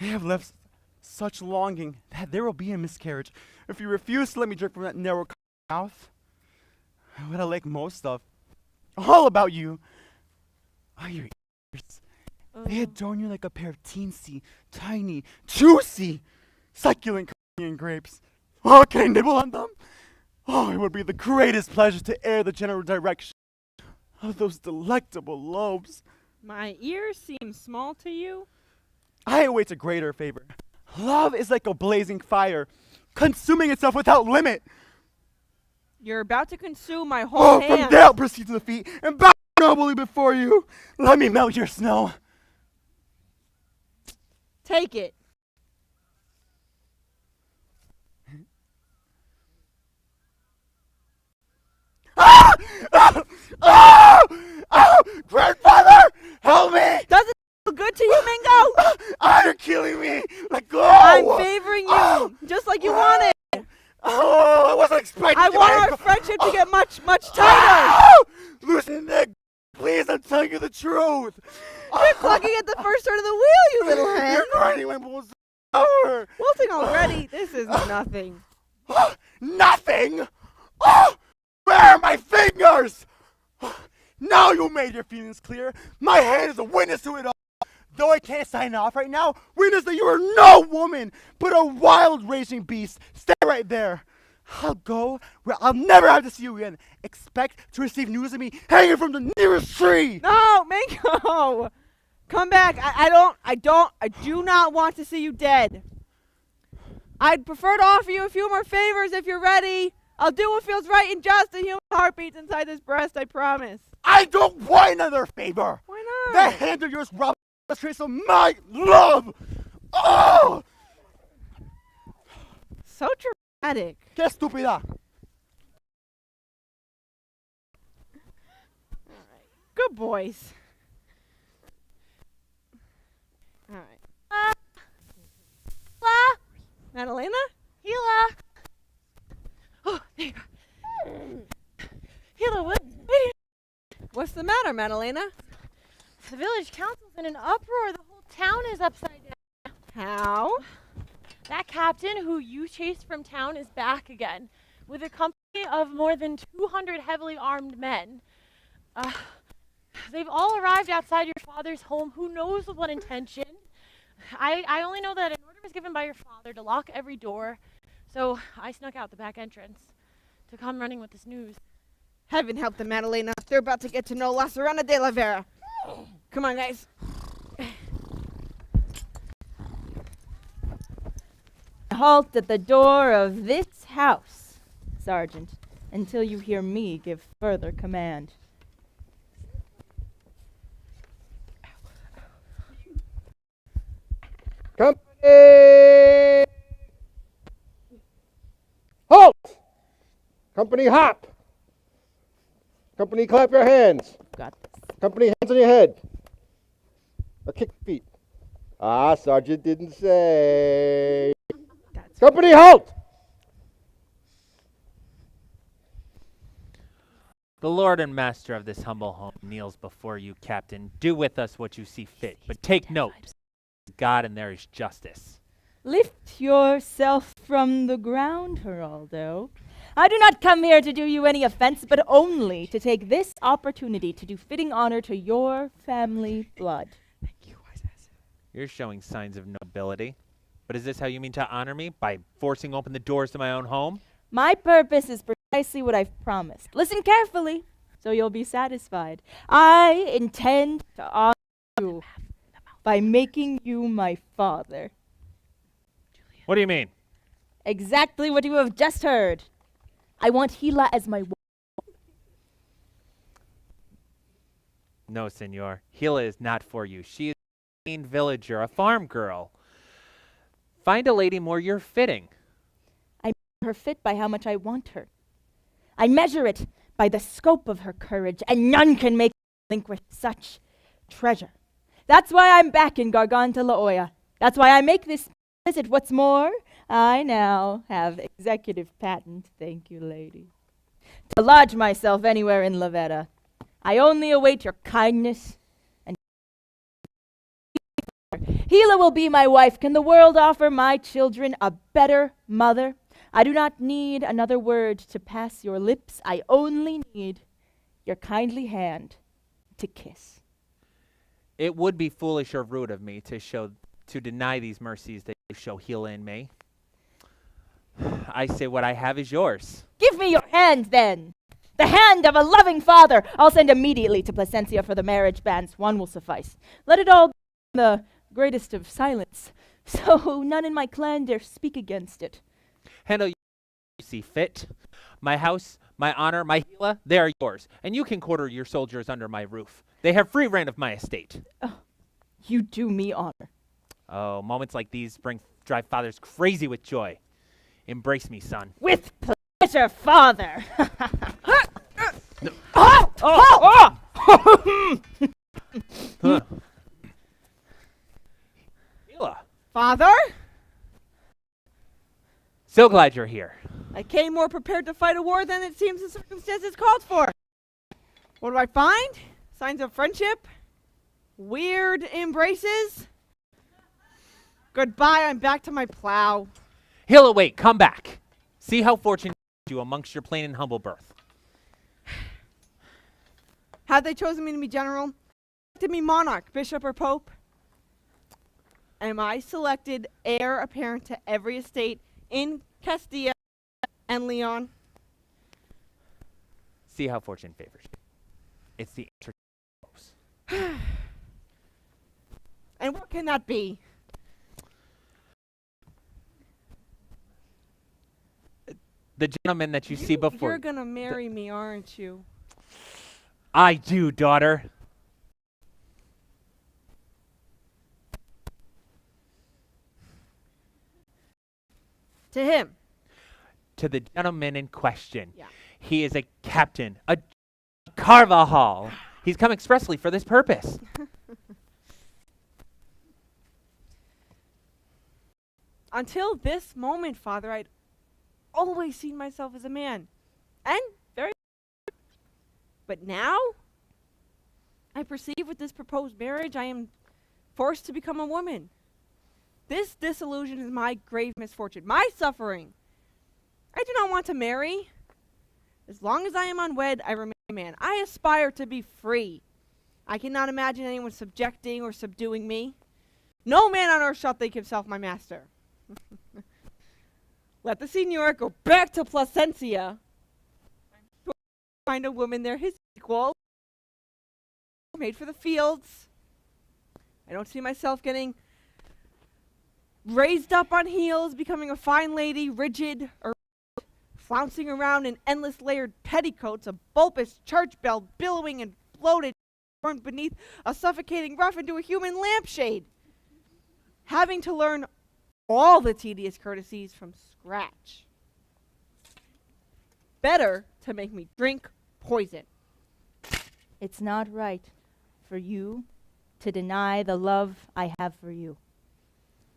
Speaker 12: They have left such longing that there will be a miscarriage if you refuse to let me drink from that narrow mouth. What I like most of, all about you, are your ears. They adorn you like a pair of teensy, tiny, juicy, succulent Korean grapes. Oh, can I nibble on them? Oh, it would be the greatest pleasure to air the general direction of those delectable lobes.
Speaker 9: My ears seem small to you?
Speaker 12: I await a greater favor. Love is like a blazing fire, consuming itself without limit.
Speaker 9: You're about to consume my whole hand.
Speaker 12: From there I'll proceed to the feet and bow nobly before you. Let me melt your snow.
Speaker 9: Take it.
Speaker 12: Grandfather, help me!
Speaker 9: Does it feel good to you, Mingo?
Speaker 12: You're killing me. Let go.
Speaker 9: I'm favoring you, just like you wanted.
Speaker 12: Oh, I wasn't expecting
Speaker 9: I
Speaker 12: you.
Speaker 9: want our friendship to get much tighter.
Speaker 12: Loosen that. Please, I'm telling you the truth.
Speaker 9: You're clucking at the first turn of the wheel, you little hen.
Speaker 12: You're grinding my balls over.
Speaker 9: Wilting already. This is nothing.
Speaker 12: Nothing? Oh, where are my fingers? Now you made your feelings clear. My hand is a witness to it all. Though I can't sign off right now, witness that you are no woman, but a wild raging beast. Stay right there. I'll go where I'll never have to see you again. Expect to receive news of me hanging from the nearest tree.
Speaker 9: No, Mingo. Come back. I do not want to see you dead. I'd prefer to offer you a few more favors if you're ready. I'll do what feels right and just. The human heart beats inside this breast, I promise.
Speaker 12: I don't want another favor.
Speaker 9: Why not?
Speaker 12: That hand of yours robs the trace of my love. Oh!
Speaker 9: So dramatic.
Speaker 12: ¡Qué estúpida!
Speaker 9: Good boys. All right.
Speaker 6: Hila!
Speaker 9: Madalena?
Speaker 6: Hila! Oh, there you are. Hila,
Speaker 9: What's the matter, Madalena?
Speaker 6: The village council's in an uproar. The whole town is upside down.
Speaker 9: How?
Speaker 6: That captain who you chased from town is back again with a company of more than 200 heavily armed men. They've all arrived outside your father's home. Who knows with what intention? I only know that an order was given by your father to lock every door, so I snuck out the back entrance to come running with this news.
Speaker 9: Heaven help them, Madalena. They're about to get to know La SERRANA de la VERA. Come on, guys.
Speaker 4: Halt at the door of this house, Sergeant, until you hear me give further command.
Speaker 11: Company! Halt! Company, hop! Company, clap your hands.
Speaker 4: Got this.
Speaker 11: Company, hands on your head. Or kick feet. Sergeant didn't say. Company, halt!
Speaker 5: The lord and master of this humble home kneels before you, Captain. Do with us what you see fit, but take note. God and there is justice.
Speaker 4: Lift yourself from the ground, Geraldo. I do not come here to do you any offense, but only to take this opportunity to do fitting honor to your family blood.
Speaker 9: Thank you, Wise.
Speaker 5: You're showing signs of nobility. But is this how you mean to honor me? By forcing open the doors to my own home?
Speaker 4: My purpose is precisely what I've promised. Listen carefully, so you'll be satisfied. I intend to honor you by making you my father.
Speaker 5: What do you mean?
Speaker 4: Exactly what you have just heard. I want Hila as my wife.
Speaker 5: No, senor. Hila is not for you. She is a plain villager, a farm girl. Find a lady more your fitting.
Speaker 4: I measure her fit by how much I want her. I measure it by the scope of her courage, and none can make me link with such treasure. That's why I'm back in Garganta La Olla. That's why I make this visit. What's more, I now have executive patent, thank you, lady, to lodge myself anywhere in La VERA. I only await your kindness Hela will be my wife. Can the world offer my children a better mother? I do not need another word to pass your lips. I only need your kindly hand to kiss.
Speaker 5: It would be foolish or rude of me to deny these mercies that you show Hela and me. I say what I have is yours.
Speaker 4: Give me your hand, then. The hand of a loving father. I'll send immediately to Placencia for the marriage banns. One will suffice. Let it all be in the greatest of silence, so none in my clan dare speak against it.
Speaker 5: Handle you see fit. My house, my honor, my Hela, they are yours, and you can quarter your soldiers under my roof. They have free reign of my estate.
Speaker 4: Oh, you do me honor.
Speaker 5: Oh, moments like these drive fathers crazy with joy. Embrace me, son.
Speaker 4: With pleasure, father.
Speaker 5: Hela.
Speaker 9: Father?
Speaker 5: So glad you're here.
Speaker 9: I came more prepared to fight a war than it seems the circumstances called for. What do I find? Signs of friendship? Weird embraces? Goodbye, I'm back to my plow.
Speaker 5: Hela, wait, come back. See how fortunate you amongst your plain and humble birth.
Speaker 9: Had they chosen me to be general, elected me monarch, bishop, or pope? Am I selected heir apparent to every estate in Castilla and Leon?
Speaker 5: See how fortune favors you. It's the answer.
Speaker 9: And what can that be?
Speaker 5: The gentleman that you see before.
Speaker 9: You're gonna marry me, aren't you?
Speaker 5: I do, daughter.
Speaker 9: To him.
Speaker 5: To the gentleman in question.
Speaker 9: Yeah.
Speaker 5: He is a captain, a Carvajal. He's come expressly for this purpose.
Speaker 9: Until this moment, Father, I'd always seen myself as a man. And very. But now, I perceive with this proposed marriage, I am forced to become a woman. This disillusion is my grave misfortune, my suffering. I do not want to marry. As long as I am unwed, I remain a man. I aspire to be free. I cannot imagine anyone subjecting or subduing me. No man on earth shall think himself my master. Let the Signor go back to Placencia. Find a woman there his equal. Made for the fields. I don't see myself getting raised up on heels, becoming a fine lady, rigid, or flouncing around in endless layered petticoats, a bulbous church bell billowing and bloated, formed beneath a suffocating ruff into a human lampshade. Having to learn all the tedious courtesies from scratch. Better to make me drink poison.
Speaker 4: It's not right for you to deny the love I have for you.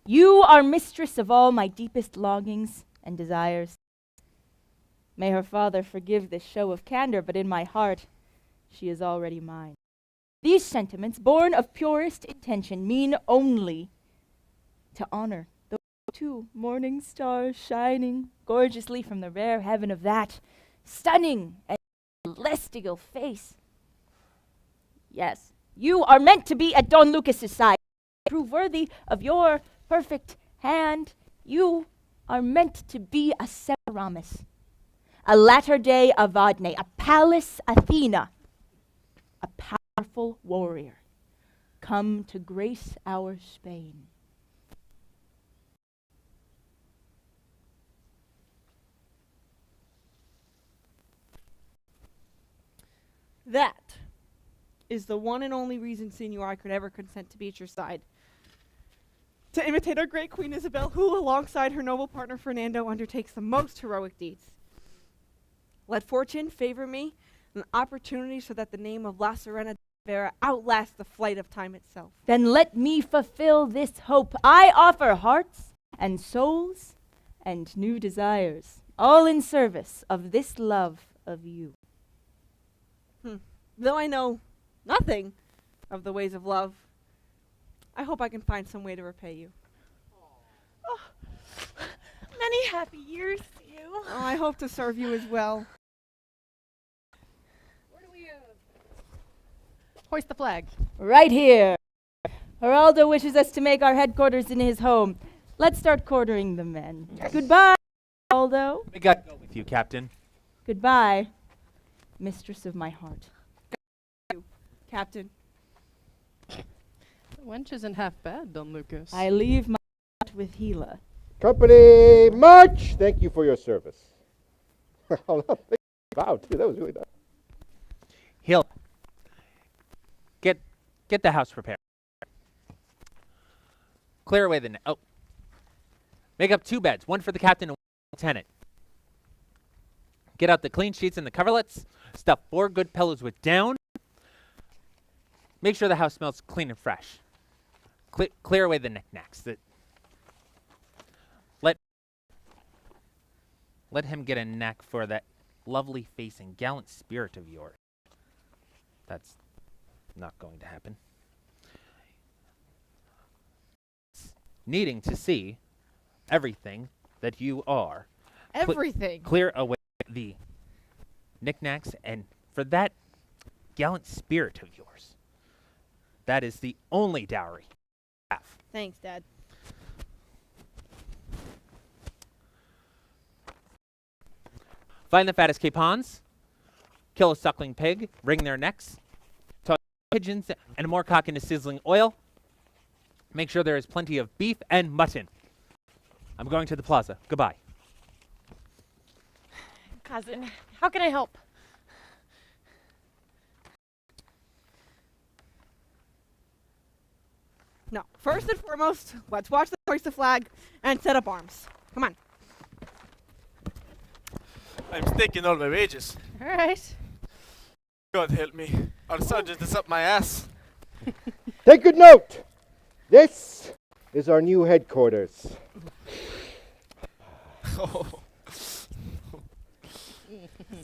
Speaker 4: You are mistress of all my deepest longings and desires. May her father forgive this show of candor, but in my heart, she is already mine. These sentiments, born of purest intention, mean only to honor the two morning stars shining gorgeously from the rare heaven of that stunning and celestial face. Yes, you are meant to be at Don Lucas's side. Prove worthy of your perfect hand. You are meant to be a Semiramis, a latter-day Evadne, a Pallas Athena, a powerful warrior, come to grace our Spain.
Speaker 9: That is the one and only reason, Signor, I could ever consent to be at your side. To imitate our great Queen Isabel, who, alongside her noble partner Fernando, undertakes the most heroic deeds. Let fortune favor me an opportunity so that the name of La SERRANA de VERA outlasts the flight of time itself.
Speaker 4: Then let me fulfill this hope. I offer hearts and souls and new desires, all in service of this love of you.
Speaker 9: Though I know nothing of the ways of love, I hope I can find some way to repay you.
Speaker 6: Many happy years to you.
Speaker 9: Oh, I hope to serve you as well.
Speaker 10: Hoist the flag.
Speaker 4: Right here. Geraldo wishes us to make our headquarters in his home. Let's start quartering the men. Goodbye, Geraldo.
Speaker 5: We got to go with you, Captain.
Speaker 4: Goodbye, mistress of my heart.
Speaker 9: Captain.
Speaker 10: The wench isn't half bad, Don Lucas.
Speaker 4: I leave my heart with Gila.
Speaker 11: Company, march! Thank you for your service. Wow, too. That was really nice.
Speaker 5: He'll get the house prepared. Clear away the make up 2 beds, one for the captain and one for the lieutenant. Get out the clean sheets and the coverlets. Stuff 4 good pillows with down. Make sure the house smells clean and fresh. Clear away the knickknacks. Let him get a knack for that lovely face and gallant spirit of yours. That's not going to happen. Needing to see everything that you are.
Speaker 10: Everything.
Speaker 5: Clear away the knickknacks, and for that gallant spirit of yours, that is the only dowry you have.
Speaker 9: Thanks, Dad.
Speaker 5: Find the fattest capons, kill a suckling pig, wring their necks, toss pigeons and more cock into sizzling oil. Make sure there is plenty of beef and mutton. I'm going to the plaza. Goodbye.
Speaker 6: Cousin, how can I help?
Speaker 9: No, first and foremost, let's watch the hoist the flag and set up arms. Come on.
Speaker 7: I'm staking all my wages.
Speaker 10: All right.
Speaker 7: God help me. Our sergeant is up my ass.
Speaker 11: Take good note. This is our new headquarters.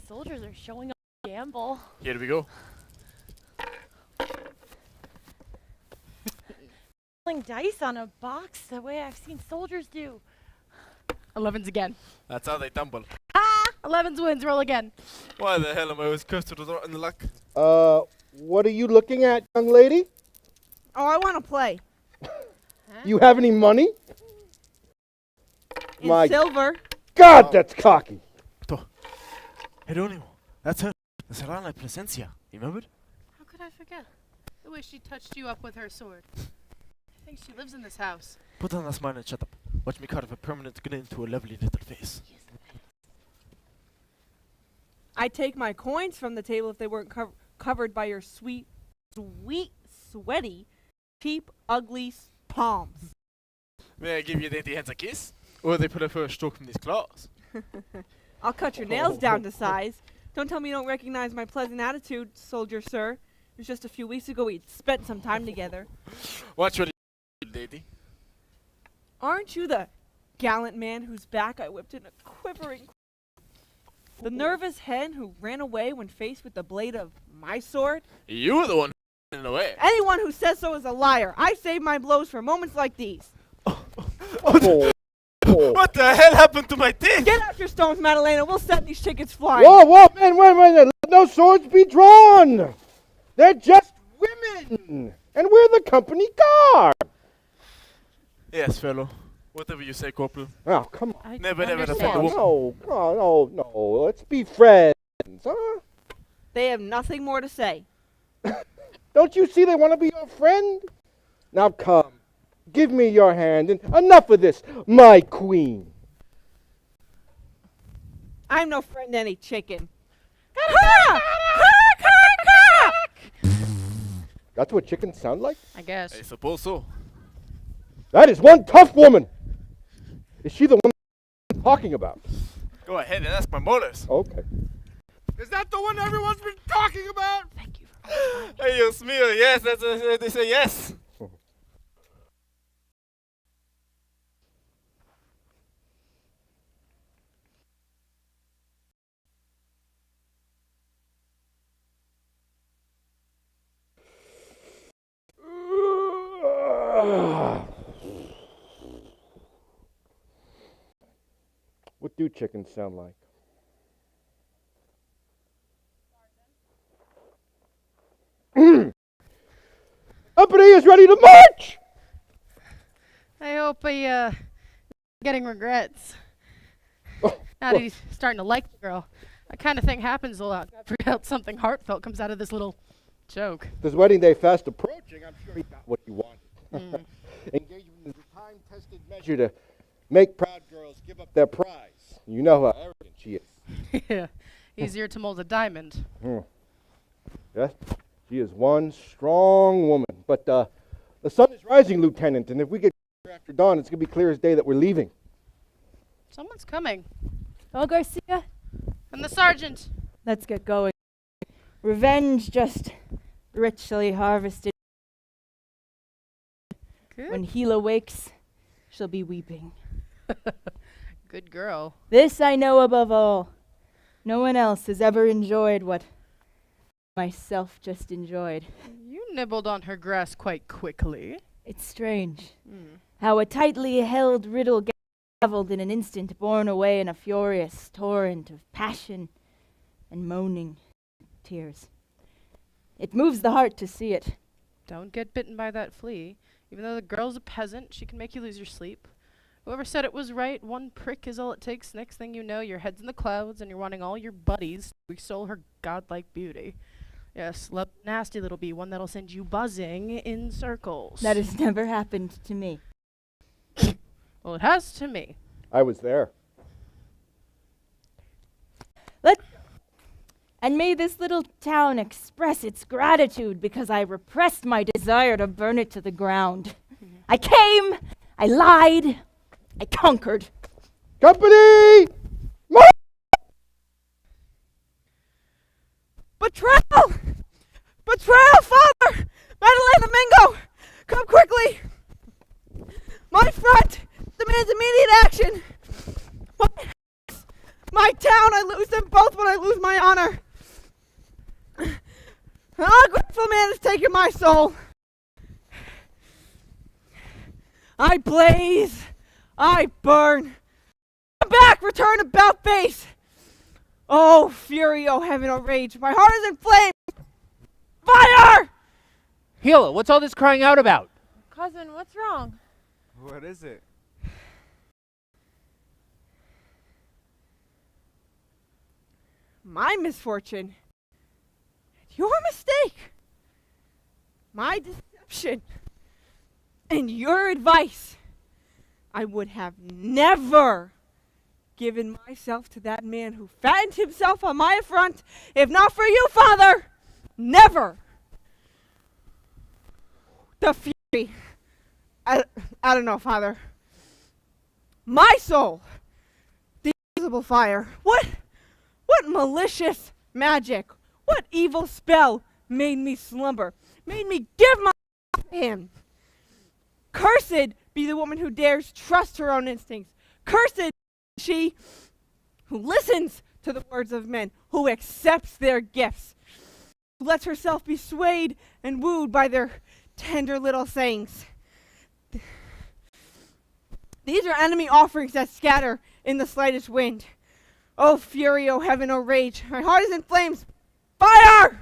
Speaker 6: Soldiers are showing up to gamble.
Speaker 7: Here we go.
Speaker 6: Rolling dice on a box the way I've seen soldiers do.
Speaker 10: 11's again.
Speaker 7: That's how they tumble.
Speaker 10: 11's wins. Roll again.
Speaker 7: Why the hell am I always cursed with rotten luck?
Speaker 11: What are you looking at, young lady?
Speaker 9: Oh, I want to play.
Speaker 11: You have any money?
Speaker 9: In
Speaker 11: My
Speaker 9: silver.
Speaker 11: God, that's cocky.
Speaker 7: Jerónimo, that's her. The SERRANA Presencia. You remember?
Speaker 10: How could I forget? The way she touched you up with her sword. I think she lives in this house.
Speaker 7: Put on that smile and shut up. Watch me carve a permanent grin to a lovely little face.
Speaker 9: I'd take my coins from the table if they weren't covered by your sweet, sweaty, cheap, ugly palms.
Speaker 7: May I give your dainty hands a kiss? Or they put a first stroke from these claws?
Speaker 9: I'll cut your nails down to size. Don't tell me you don't recognize my pleasant attitude, soldier sir. It was just a few weeks ago we'd spent some time together.
Speaker 7: Watch what you lady.
Speaker 9: Aren't you the gallant man whose back I whipped in a quivering... The nervous hen who ran away when faced with the blade of my sword?
Speaker 7: You were the one who ran away.
Speaker 9: Anyone who says so is a liar. I save my blows for moments like these.
Speaker 7: What the hell happened to my teeth?
Speaker 9: Get out your stones, Madalena. We'll set these chickens flying.
Speaker 11: Whoa, whoa, man, wait. Let no swords be drawn. They're just women. And we're the company guard.
Speaker 7: Yes, fellow. Whatever you say, Corporal.
Speaker 11: Oh, come on.
Speaker 7: Never offend a
Speaker 11: Oh,
Speaker 7: woman.
Speaker 11: no. Let's be friends, huh?
Speaker 9: They have nothing more to say.
Speaker 11: Don't you see they want to be your friend? Now come. Give me your hand and enough of this, my queen.
Speaker 9: I'm no friend to any chicken.
Speaker 11: That's what chickens sound like?
Speaker 10: I guess.
Speaker 7: I suppose so.
Speaker 11: That is one tough woman. Is she the one I'm talking about?
Speaker 7: Go ahead and ask my molars.
Speaker 11: Okay.
Speaker 7: Is that the one everyone's been talking about? Thank you. Hey, Dios mío, yes, they say yes.
Speaker 11: What do chickens sound like? Company is ready to march!
Speaker 10: I hope he, getting regrets. Now that he's starting to like the girl. That kind of thing happens a lot. I forgot something heartfelt comes out of this little joke.
Speaker 11: This wedding day fast approaching, I'm sure he got what he wanted. Engagement is a time-tested measure to make proud girls give up their prize. You know how arrogant she is.
Speaker 10: Yeah, easier to mold a diamond.
Speaker 11: Yes, she is one strong woman. But the sun is rising, Lieutenant, and if we get after dawn, it's going to be clear as day that we're leaving.
Speaker 10: Someone's coming.
Speaker 4: Oh, Garcia?
Speaker 10: And the sergeant.
Speaker 4: Let's get going. Revenge just richly harvested.
Speaker 10: Good.
Speaker 4: When Gila wakes, she'll be weeping.
Speaker 10: Good girl.
Speaker 4: This I know above all. No one else has ever enjoyed what myself just enjoyed.
Speaker 10: You nibbled on her grass quite quickly.
Speaker 4: It's strange how a tightly held riddle gaveled in an instant, borne away in a furious torrent of passion and moaning tears. It moves the heart to see it.
Speaker 10: Don't get bitten by that flea. Even though the girl's a peasant, she can make you lose your sleep. Whoever said it was right, one prick is all it takes. Next thing you know, your head's in the clouds and you're wanting all your buddies to extol her godlike beauty. Yes, nasty little bee, one that'll send you buzzing in circles.
Speaker 4: That has never happened to me.
Speaker 10: Well, it has to me.
Speaker 11: I was there.
Speaker 4: And may this little town express its gratitude because I repressed my desire to burn it to the ground. I came, I lied, I conquered.
Speaker 11: Company!
Speaker 9: Betrayal! Betrayal, Father! Madeleine Domingo! Come quickly! My front demands immediate action! My town, I lose them both when I lose my honor! An ungrateful man has taken my soul! I blaze! I burn! Come back! Return about face! Oh, fury, oh heaven, oh rage! My heart is in flames! Fire!
Speaker 5: Gila, what's all this crying out about?
Speaker 6: Cousin, what's wrong?
Speaker 12: What is it?
Speaker 9: My misfortune. Your mistake. My deception. And your advice. I would have never given myself to that man who fattened himself on my affront. If not for you, Father, never. The fury. I don't know, Father. My soul. The invisible fire. What malicious magic, what evil spell made me slumber, made me give my life to him? Cursed be the woman who dares trust her own instincts. Cursed she who listens to the words of men, who accepts their gifts, who lets herself be swayed and wooed by their tender little sayings. These are enemy offerings that scatter in the slightest wind. Oh fury, oh heaven, oh rage, my heart is in flames. Fire!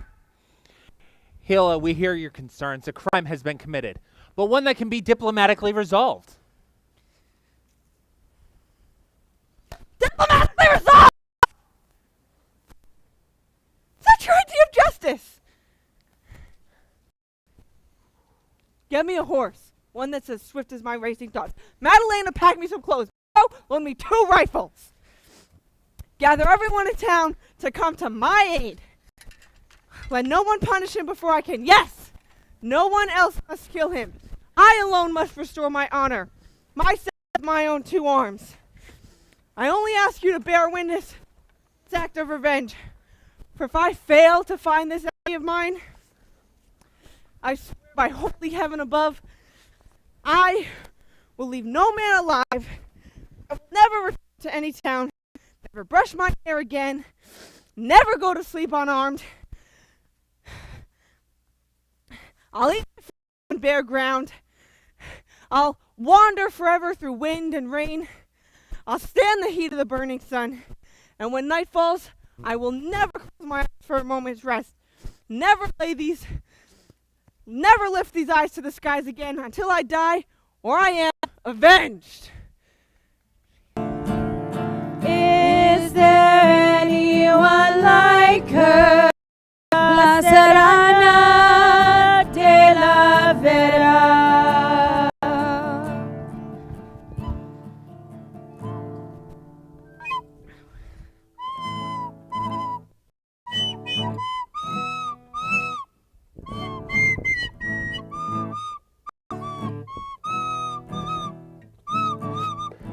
Speaker 5: Gila, we hear your concerns. A crime has been committed, but one that can be diplomatically resolved.
Speaker 9: Diplomatically resolved! Is that your idea of justice? Get me a horse, one that's as swift as my racing thoughts. Madalena, pack me some clothes. Oh, loan me 2 rifles. Gather everyone in town to come to my aid. Let no one punish him before I can. Yes, no one else must kill him. I alone must restore my honor, myself with my own 2 arms. I only ask you to bear witness to this act of revenge. For if I fail to find this enemy of mine, I swear by holy heaven above, I will leave no man alive. I will never return to any town, never brush my hair again, never go to sleep unarmed. I'll eat on bare ground, I'll wander forever through wind and rain. I'll stand the heat of the burning sun. And when night falls, I will never close my eyes for a moment's rest. Never lift these eyes to the skies again until I die or I am avenged.
Speaker 13: Is there anyone like her? La Serrana de la Vera.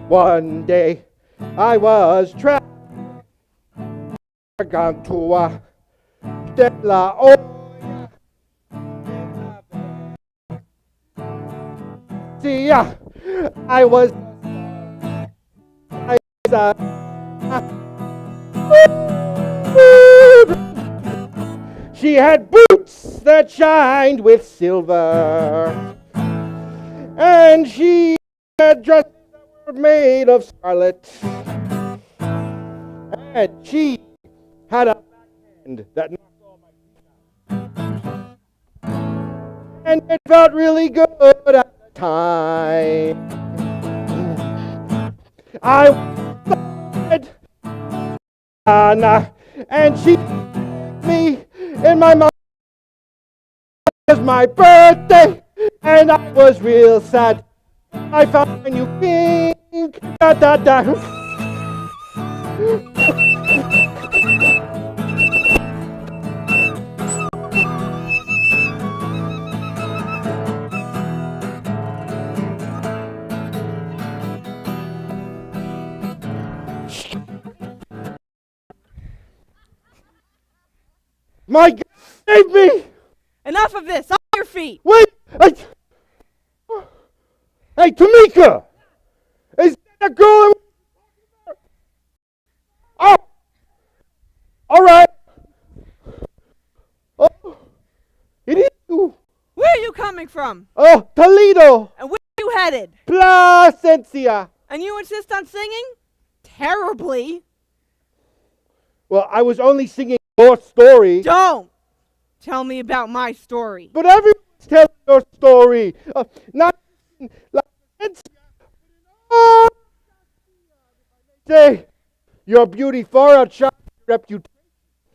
Speaker 11: One day I was traveling Gargantua de la Olla. See, I was she had boots that shined with silver, and she had dresses that were made of scarlet, and she had a backhand that knocked all my teeth out. And it felt really good at the time. I said, Anna, and she me in my mouth. It was my birthday, and I was real sad. I found a new pink. Da da da. My God, save me!
Speaker 9: Enough of this! On your feet!
Speaker 11: Wait! Hey, Tamika! Is that a girl? Oh! All right. Oh, it is you.
Speaker 9: Where are you coming from?
Speaker 11: Oh, Toledo.
Speaker 9: And where are you headed?
Speaker 11: Placencia.
Speaker 9: And you insist on singing? Terribly.
Speaker 11: Well, I was only singing your story.
Speaker 9: Don't tell me about my story.
Speaker 11: But everyone's telling your story. Not La Placencia. Oh, say, your beauty far outshines your reputation.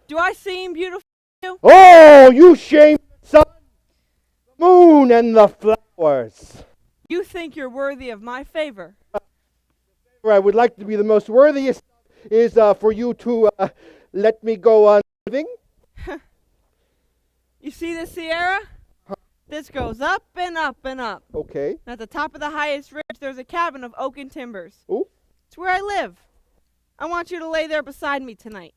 Speaker 9: Do I seem beautiful to you?
Speaker 11: Oh, you shame the sun, the moon, and the flowers.
Speaker 9: You think you're worthy of my favor?
Speaker 11: I would like to be the most worthiest is for you to let me go on living.
Speaker 9: You see this Sierra? This goes up and up and up.
Speaker 11: Okay.
Speaker 9: At the top of the highest ridge, there's a cabin of oak and timbers.
Speaker 11: Ooh.
Speaker 9: It's where I live. I want you to lay there beside me tonight.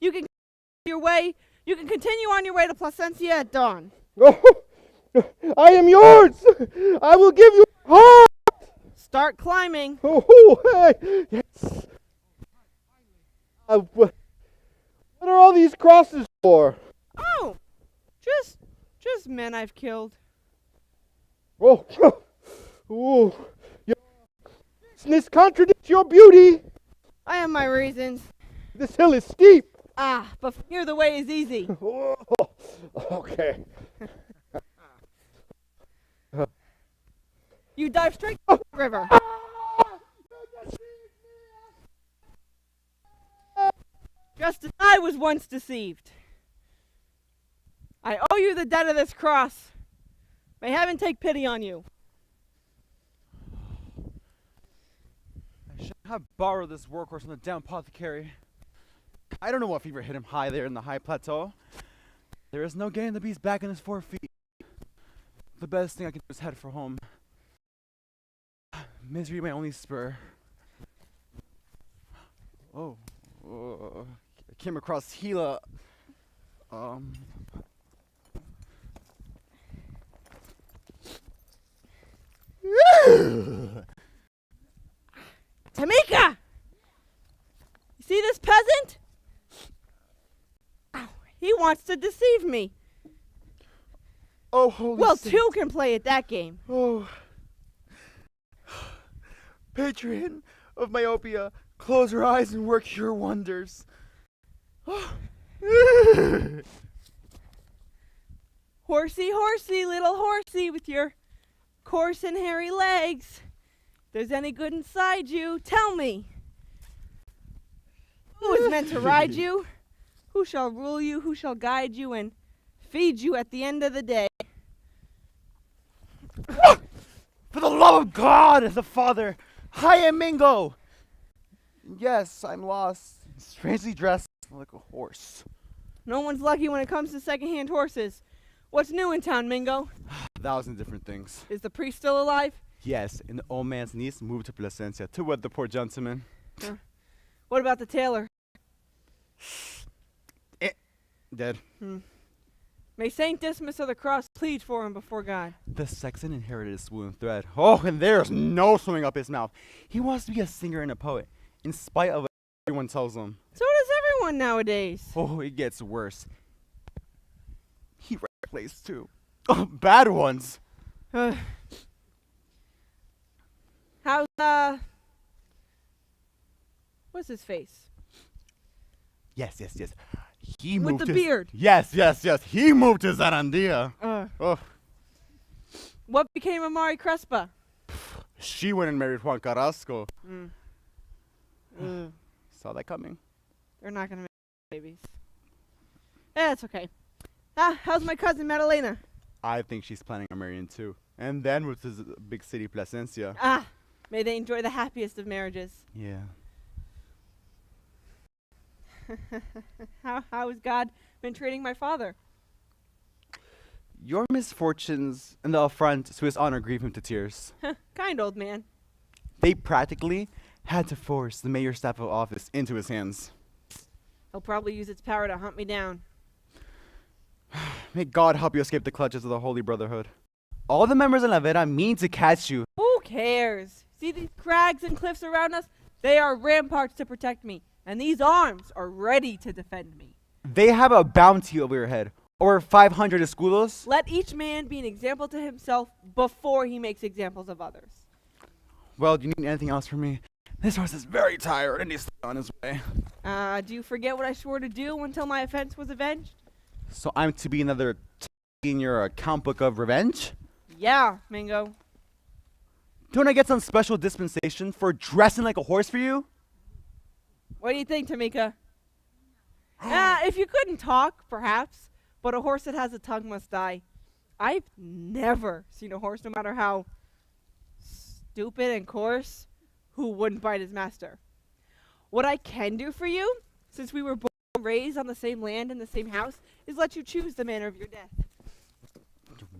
Speaker 9: You can continue on your way to Placencia at dawn.
Speaker 11: Oh, I am yours. I will give you heart.
Speaker 9: Start climbing.
Speaker 11: Oh, hey, yes. What are all these crosses for?
Speaker 9: Oh, just men I've killed.
Speaker 11: Oh, oh, your business contradicts your beauty.
Speaker 9: I have my reasons.
Speaker 11: This hill is steep.
Speaker 9: Ah, but from here the way is easy.
Speaker 11: Oh, okay.
Speaker 9: You dive straight to the river. Just as I was once deceived. I owe you the debt of this cross. May heaven take pity on you.
Speaker 12: I should have borrowed this workhorse from the down apothecary. I don't know what fever hit him high there in the high plateau. There is no getting the beast back on his 4 feet. The best thing I can do is head for home. Misery my only spur. Oh, I came across Gila.
Speaker 9: Tamika! You see this peasant? Ow, he wants to deceive me.
Speaker 12: Oh, holy
Speaker 9: Well,
Speaker 12: saints.
Speaker 9: two can play at that game.
Speaker 12: Oh. Patron of myopia, close your eyes and work your wonders.
Speaker 9: Horsey, horsey, little horsey with your coarse and hairy legs. If there's any good inside you, tell me. Who is meant to ride you? Who shall rule you? Who shall guide you and feed you at the end of the day?
Speaker 12: For the love of God, the Father, I am Mingo. Yes, I'm lost, strangely dressed like a horse.
Speaker 9: No one's lucky when it comes to second-hand horses. What's new in town, Mingo?
Speaker 12: 1,000 different things.
Speaker 9: Is the priest still alive?
Speaker 12: Yes, and the old man's niece moved to Placencia to wed the poor gentleman.
Speaker 9: What about the tailor?
Speaker 12: Dead.
Speaker 9: May Saint Dismas of the Cross plead for him before God.
Speaker 12: The sexton inherited a swooning thread. Oh, and there's no swimming up his mouth. He wants to be a singer and a poet, in spite of what everyone tells him.
Speaker 9: So does everyone nowadays.
Speaker 12: Oh, it gets worse. He writes plays too. Oh, bad ones.
Speaker 9: How's, what's his face?
Speaker 12: Yes. He
Speaker 9: With
Speaker 12: moved
Speaker 9: the
Speaker 12: his,
Speaker 9: beard.
Speaker 12: Yes. He moved to Zarandia. Oh.
Speaker 9: What became of Mari Crespa?
Speaker 12: She went and married Juan Carrasco. Saw that coming.
Speaker 9: They're not gonna make babies. Yeah, it's okay. How's my cousin Madalena?
Speaker 12: I think she's planning on marrying too. And then with his big city Placencia.
Speaker 9: May they enjoy the happiest of marriages.
Speaker 12: Yeah.
Speaker 9: How has God been treating my father?
Speaker 12: Your misfortunes and the affront to his honor grieve him to tears.
Speaker 9: Kind old man.
Speaker 12: They practically had to force the mayor's staff of office into his hands.
Speaker 9: He'll probably use its power to hunt me down.
Speaker 12: May God help you escape the clutches of the Holy Brotherhood. All the members in La Vera mean to catch you.
Speaker 9: Who cares? See these crags and cliffs around us? They are ramparts to protect me, and these arms are ready to defend me.
Speaker 12: They have a bounty over your head. Over 500 escudos.
Speaker 9: Let each man be an example to himself before he makes examples of others.
Speaker 12: Well, do you need anything else from me? This horse is very tired and he's on his way.
Speaker 9: Do you forget what I swore to do until my offense was avenged?
Speaker 12: So I'm to be another in your account book of revenge?
Speaker 9: Yeah, Mingo.
Speaker 12: Don't I get some special dispensation for dressing like a horse for you?
Speaker 9: What do you think, Tamika? If you couldn't talk, perhaps, but a horse that has a tongue must die. I've never seen a horse, no matter how stupid and coarse, who wouldn't bite his master. What I can do for you, since we were born and raised on the same land in the same house, is let you choose the manner of your death.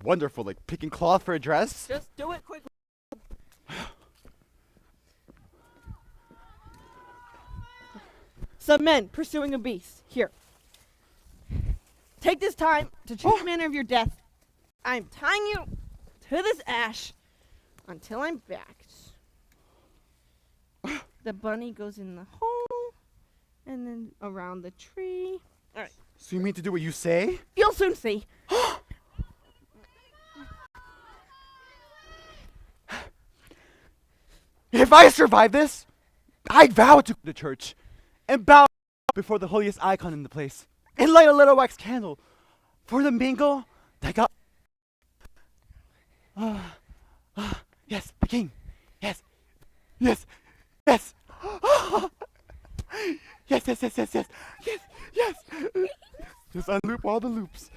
Speaker 12: Wonderful, like picking cloth for a dress?
Speaker 9: Just do it quickly. Some men pursuing a beast. Here. Take this time to choose the manner of your death. I'm tying you to this ash until I'm back. The bunny goes in the hole and then around the tree. All right.
Speaker 12: So you mean to do what you say?
Speaker 9: You'll soon see.
Speaker 12: If I survive this, I vow to the church and bow before the holiest icon in the place and light a little wax candle for the Mingo that got. Yes, the king. Yes. Yes. Yes. Yes. Just unloop all the loops.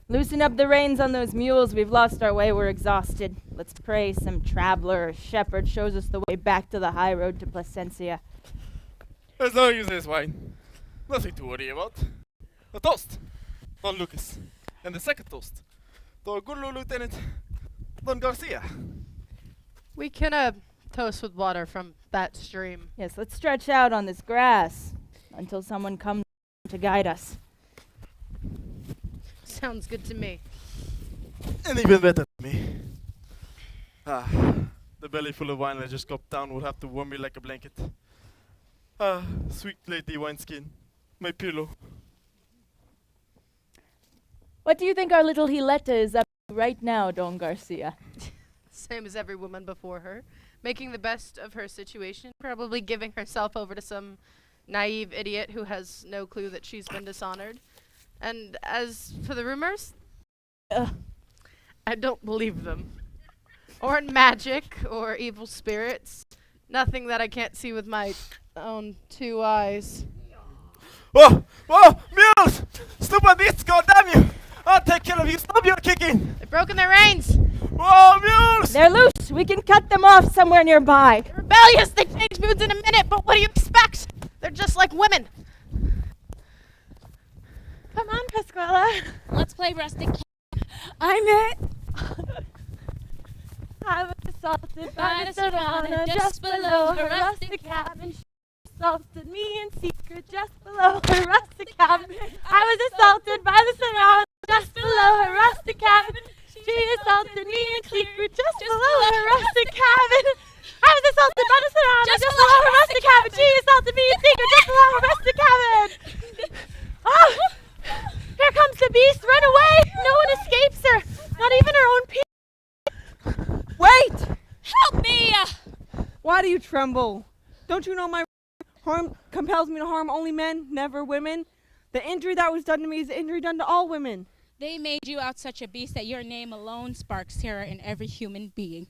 Speaker 4: Loosen up the reins on those mules. We've lost our way. We're exhausted. Let's pray some traveler or shepherd shows us the way back to the high road to Placencia.
Speaker 7: As long as there's wine. Nothing to worry about. A toast, Don Lucas. And the second toast, to our good Lieutenant, Don Garcia.
Speaker 10: We can toast with water from that stream.
Speaker 4: Yes, let's stretch out on this grass until someone comes to guide us.
Speaker 10: Sounds good to me.
Speaker 7: And even better to me. The belly full of wine I just gulped down will have to warm me like a blanket. Sweet lady wineskin, my pillow.
Speaker 4: What do you think our little Giletta is up to right now, Don Garcia?
Speaker 10: Same as every woman before her. Making the best of her situation, probably giving herself over to some naive idiot who has no clue that she's been dishonored. And as for the rumors, I don't believe them. Or in magic, or evil spirits. Nothing that I can't see with my own 2 eyes.
Speaker 7: Whoa! Whoa! Mules! Stupid beasts, goddamn you! I'll take care of you. Stop your kicking!
Speaker 10: They've broken their reins!
Speaker 7: Whoa, mules!
Speaker 4: They're loose. We can cut them off somewhere nearby.
Speaker 10: They're rebellious! They change moods in a minute, but what do you expect? They're just like women.
Speaker 6: Come on, Pasquale.
Speaker 8: Let's play rustic.
Speaker 13: I'm it.
Speaker 6: I was assaulted by the SERRANA just below her rustic cabin. She assaulted me in secret just below her rustic cabin. I was assaulted by the SERRANA just below her rustic cabin. She assaulted me in secret just below her rustic cabin. I was assaulted by the SERRANA just below her rustic cabin. She assaulted me in secret just below her rustic cabin. Oh! Here comes the beast! Run away! No one escapes her! Not even her own people!
Speaker 9: Wait!
Speaker 8: Help me!
Speaker 9: Why do you tremble? Don't you know my harm compels me to harm only men, never women? The injury that was done to me is the injury done to all women.
Speaker 16: They made you out such a beast that your name alone sparks terror in every human being.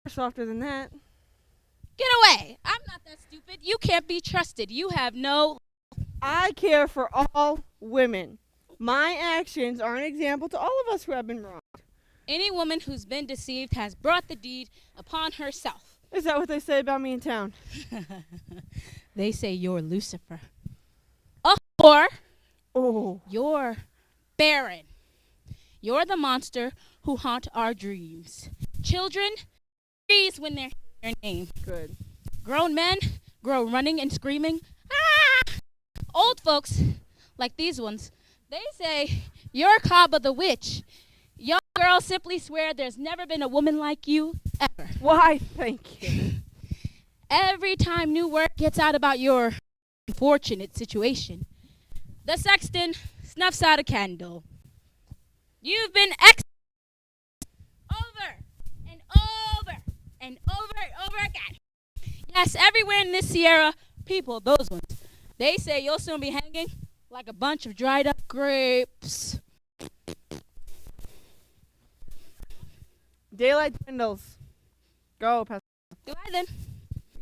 Speaker 9: Softer than that.
Speaker 16: Get away! I'm not that stupid. You can't be trusted. You have no...
Speaker 9: I care for all women. My actions are an example to all of us who have been wronged.
Speaker 16: Any woman who's been deceived has brought the deed upon herself.
Speaker 9: Is that what they say about me in town?
Speaker 16: They say you're Lucifer. Or you're barren. You're the monster who haunt our dreams. Children freeze when they hear your name.
Speaker 9: Good.
Speaker 16: Grown men grow running and screaming. Ah! Old folks, like these ones, they say you're Kaba the witch. Young girls simply swear there's never been a woman like you ever.
Speaker 9: Why, thank you.
Speaker 16: Every time new word gets out about your unfortunate situation, the sexton snuffs out a candle. You've been over and over and over and over again. Yes, everywhere in this Sierra, people, those ones, they say you'll soon be hanging like a bunch of dried up grapes.
Speaker 9: Daylight dwindles. Go, Pastor.
Speaker 16: Goodbye then.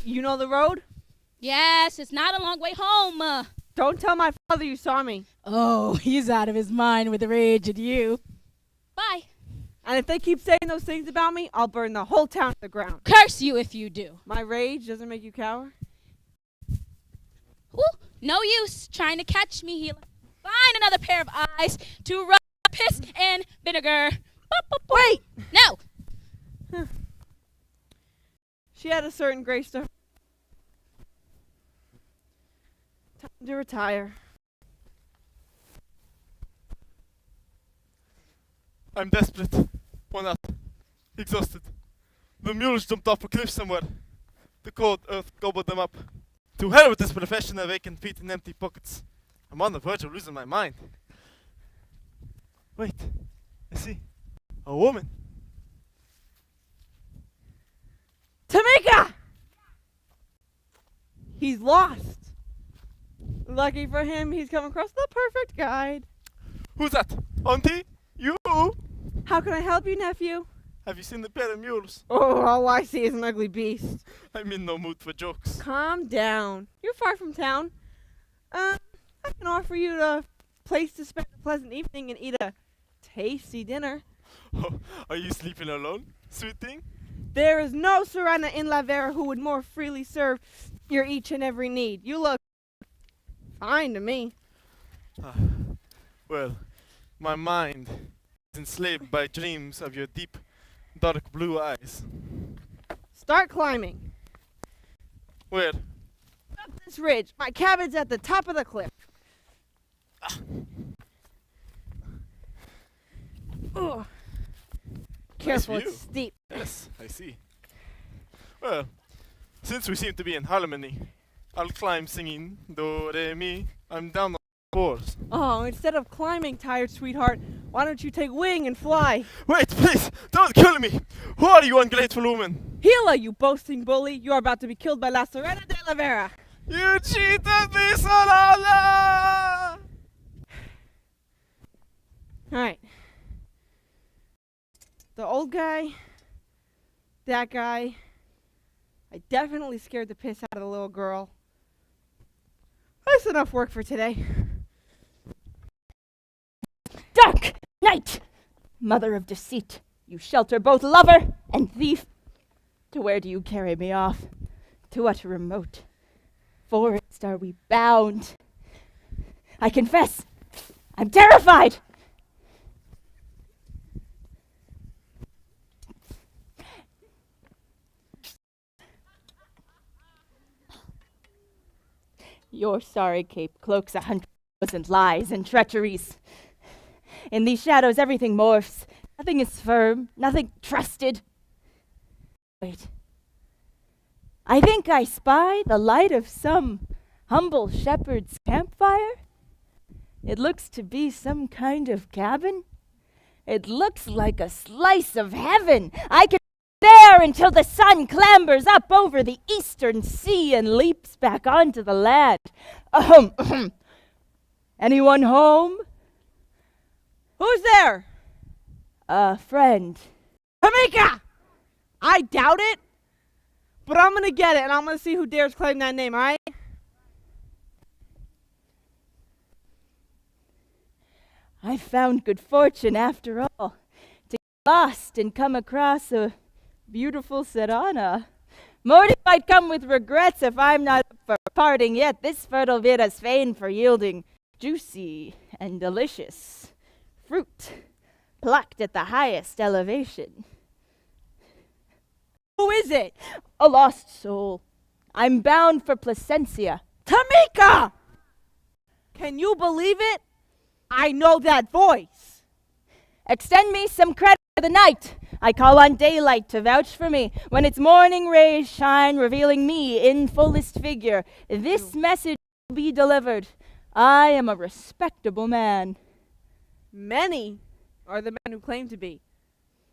Speaker 9: You know the road?
Speaker 16: Yes, it's not a long way home.
Speaker 9: Don't tell my father you saw me.
Speaker 16: Oh, he's out of his mind with rage at you. Bye.
Speaker 9: And if they keep saying those things about me, I'll burn the whole town to the ground.
Speaker 16: Curse you if you do.
Speaker 9: My rage doesn't make you cower?
Speaker 16: Ooh, no use trying to catch me, Healer. Find another pair of eyes to rub piss and vinegar.
Speaker 9: Wait!
Speaker 16: No!
Speaker 9: She had a certain grace to her. Time to retire.
Speaker 7: I'm desperate. Worn out. Exhausted. The mules jumped off a cliff somewhere. The cold earth gobbled them up. To hell with this profession of vacant feet and empty pockets. I'm on the verge of losing my mind. Wait. I see. A woman.
Speaker 9: Tamika! He's lost. Lucky for him, he's come across the perfect guide.
Speaker 7: Who's that? Auntie? You?
Speaker 9: How can I help you, nephew?
Speaker 7: Have you seen the pair of mules?
Speaker 9: Oh, all I see is an ugly beast.
Speaker 7: I'm in no mood for jokes.
Speaker 9: Calm down. You're far from town. I can offer you a place to spend a pleasant evening and eat a tasty dinner.
Speaker 7: Oh, are you sleeping alone, sweet thing?
Speaker 9: There is no SERRANA in La VERA who would more freely serve your each and every need. You look fine to me.
Speaker 7: Well, my mind is enslaved by dreams of your deep, dark blue eyes.
Speaker 9: Start climbing.
Speaker 7: Where?
Speaker 9: Up this ridge. My cabin's at the top of the cliff. careful,
Speaker 7: view.
Speaker 9: it's steep.
Speaker 7: Yes, I see. Well, since we seem to be in harmony, I'll climb singing do, re, mi. I'm down on all fours.
Speaker 9: Oh, instead of climbing, tired sweetheart, why don't you take wing and fly?
Speaker 7: Wait, please, don't kill me! Who are you, ungrateful woman?
Speaker 9: Gila, you boasting bully! You are about to be killed by La SERRANA de la VERA!
Speaker 7: You cheated me, SERRANA!
Speaker 9: Alright. The old guy, that guy, I definitely scared the piss out of the little girl. That's enough work for today.
Speaker 4: Dark night, mother of deceit, you shelter both lover and thief. To where do you carry me off? To what remote forest are we bound? I confess, I'm terrified. Your sorry cape cloaks 100,000 lies and treacheries. In these shadows, everything morphs. Nothing is firm, nothing trusted. Wait. I think I spy the light of some humble shepherd's campfire. It looks to be some kind of cabin. It looks like a slice of heaven. I can there until the sun clambers up over the eastern sea and leaps back onto the land. Anyone home?
Speaker 9: Who's there?
Speaker 4: A friend.
Speaker 9: Tamika! I doubt it, but I'm gonna get it and I'm gonna see who dares claim that name, alright?
Speaker 4: I found good fortune after all to get lost and come across a beautiful SERRANA. Morty might come with regrets if I'm not up for parting yet. This fertile Vera's fain for yielding juicy and delicious fruit plucked at the highest elevation.
Speaker 9: Who is it?
Speaker 4: A lost soul. I'm bound for Placencia.
Speaker 9: Tamika! Can you believe it? I know that voice.
Speaker 4: Extend me some credit for the night. I call on daylight to vouch for me. When its morning rays shine, revealing me in fullest figure, this message will be delivered. I am a respectable man.
Speaker 9: Many are the men who claim to be.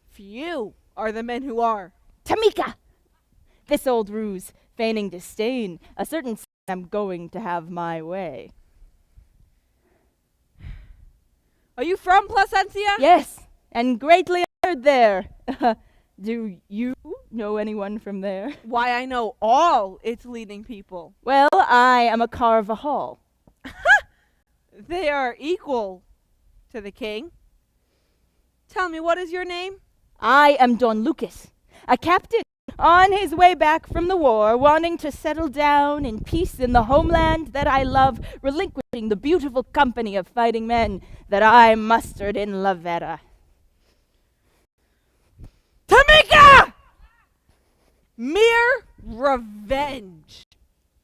Speaker 9: Few are the men who are.
Speaker 4: Tamika! This old ruse, feigning disdain, a certain I'm going to have my way.
Speaker 9: Are you from Placencia?
Speaker 4: Yes, and greatly honored there. Do you know anyone from there?
Speaker 9: Why, I know all its leading people.
Speaker 4: Well, I am a Carvajal.
Speaker 9: They are equal to the king. Tell me, what is your name?
Speaker 4: I am Don Lucas, a captain on his way back from the war, wanting to settle down in peace in the homeland that I love, relinquishing the beautiful company of fighting men that I mustered in La VERA.
Speaker 9: Tamika! Mere revenge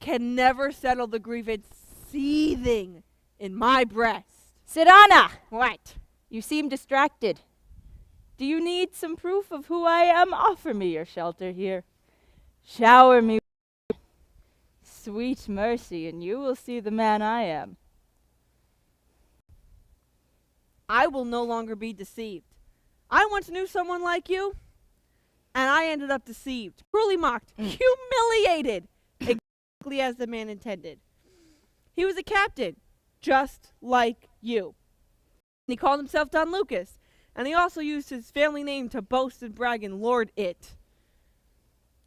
Speaker 9: can never settle the grievance seething in my breast.
Speaker 4: SERRANA!
Speaker 9: What?
Speaker 4: You seem distracted. Do you need some proof of who I am? Offer me your shelter here. Shower me with sweet mercy, and you will see the man I am.
Speaker 9: I will no longer be deceived. I once knew someone like you, and I ended up deceived, cruelly mocked, humiliated, exactly as the man intended. He was a captain, just like you. And he called himself Don Lucas, and he also used his family name to boast and brag and lord it.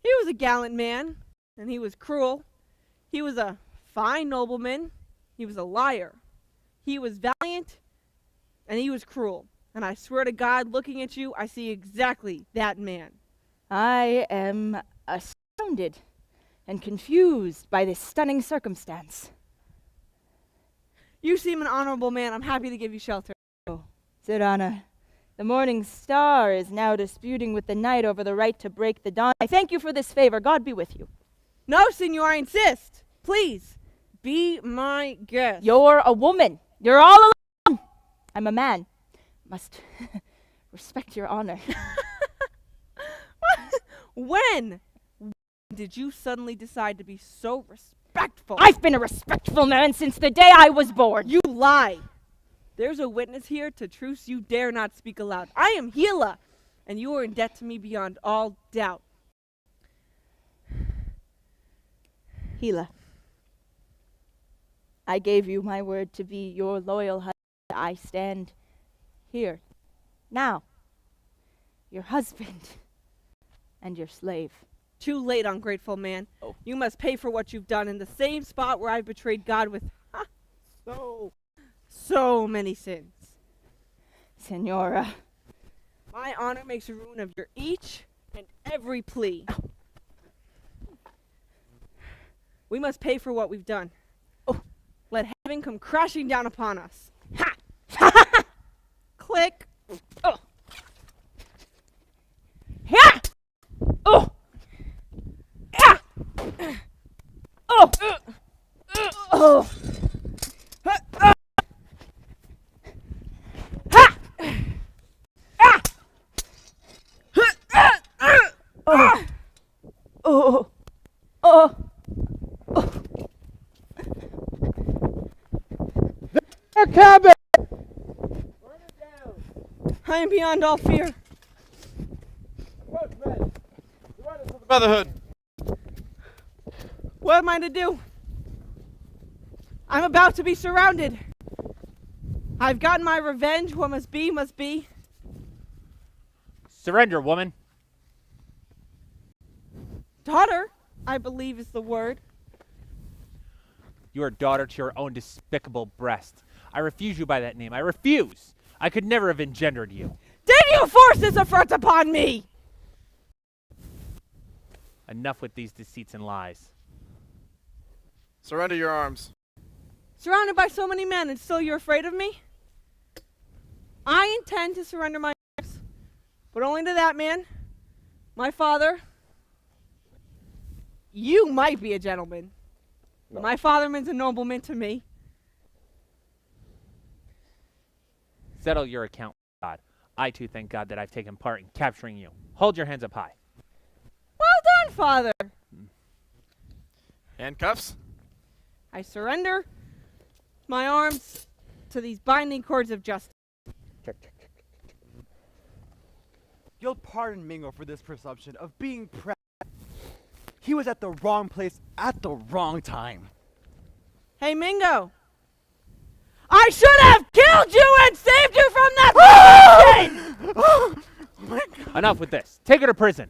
Speaker 9: He was a gallant man, and he was cruel. He was a fine nobleman. He was a liar. He was valiant, and he was cruel. And I swear to God, looking at you, I see exactly that man.
Speaker 4: I am astounded and confused by this stunning circumstance.
Speaker 9: You seem an honorable man. I'm happy to give you shelter.
Speaker 4: Oh, SERRANA, the morning star is now disputing with the night over the right to break the dawn. I thank you for this favor. God be with you.
Speaker 9: No, senor, I insist. Please, be my guest.
Speaker 4: You're a woman. You're all alone. I'm a man. Must respect your honor.
Speaker 9: When did you suddenly decide to be so respectful?
Speaker 4: I've been a respectful man since the day I was born.
Speaker 9: You lie. There's a witness here to truce you dare not speak aloud. I am Gila, and you are in debt to me beyond all doubt.
Speaker 4: Gila, I gave you my word to be your loyal husband. I stand here, now, your husband and your slave.
Speaker 9: Too late, ungrateful man. You must pay for what you've done in the same spot where I've betrayed God with so many sins.
Speaker 4: Senora,
Speaker 9: my honor makes a ruin of your each and every plea. We must pay for what we've done. Let heaven come crashing down upon us. Ha! Click.
Speaker 4: Oh. Yeah! Oh! Yeah! Oh! Oh! Oh! Oh!
Speaker 11: Their cabin!
Speaker 9: I am beyond all fear.
Speaker 7: Brotherhood.
Speaker 9: What am I to do? I'm about to be surrounded. I've gotten my revenge. What must be, must be.
Speaker 5: Surrender, woman.
Speaker 9: Daughter, I believe is the word.
Speaker 5: You are daughter to your own despicable breast. I refuse you by that name. I refuse. I could never have engendered you.
Speaker 9: Did you force this affront upon me?
Speaker 5: Enough with these deceits and lies.
Speaker 7: Surrender your arms.
Speaker 9: Surrounded by so many men, and still you're afraid of me? I intend to surrender my arms, but only to that man, my father. You might be a gentleman. No. My father means a nobleman to me.
Speaker 5: Settle your account with God. I too thank God that I've taken part in capturing you. Hold your hands up high.
Speaker 9: Well done, Father.
Speaker 7: Handcuffs?
Speaker 9: I surrender my arms to these binding cords of justice.
Speaker 12: You'll pardon Mingo for this presumption of being proud. He was at the wrong place at the wrong time.
Speaker 9: Hey, Mingo. I should have killed you and saved you from that position!
Speaker 12: Oh my God.
Speaker 5: Enough with this. Take her to prison.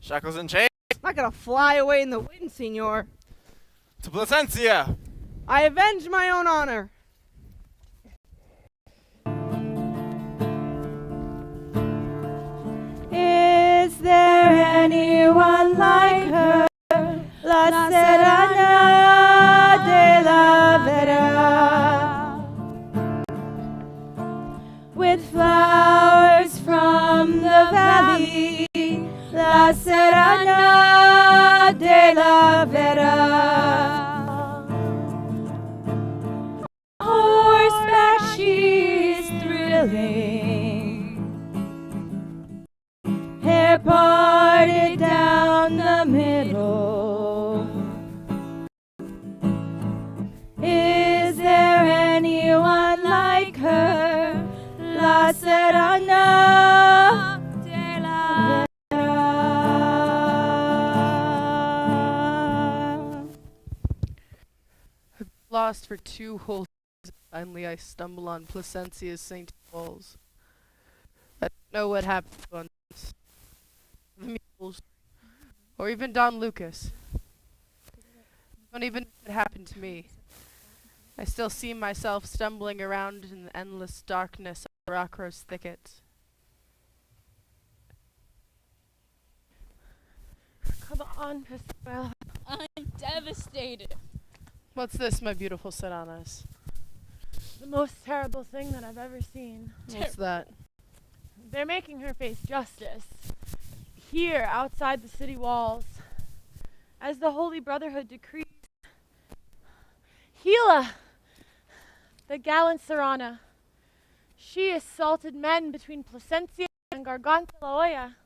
Speaker 7: Shackles and chains?
Speaker 9: I'm not gonna fly away in the wind, senor.
Speaker 7: To Placencia!
Speaker 9: I avenge my own honor.
Speaker 4: Is there anyone like her? La Serrana de la Vera, with flowers from the valley. La Serrana de la Vera. Horseback she is thrilling, hair parted down the middle. Is there anyone like her? La Serrana de la Vera.
Speaker 10: Lost for 2 whole days. Finally, I stumble on Placencia's St. Walls. I don't know what happened on the mules, or even Don Lucas. Don't even know what happened to me. I still see myself stumbling around in the endless darkness of the rock-rose thickets.
Speaker 6: Come on, Pasquale.
Speaker 16: I'm devastated.
Speaker 10: What's this, my beautiful Serranas?
Speaker 6: The most terrible thing that I've ever seen.
Speaker 10: What's that?
Speaker 6: They're making her face justice. Here, outside the city walls. As the Holy Brotherhood decrees. Gila, the gallant Serrana. She assaulted men between Placencia and Garganta La Olla.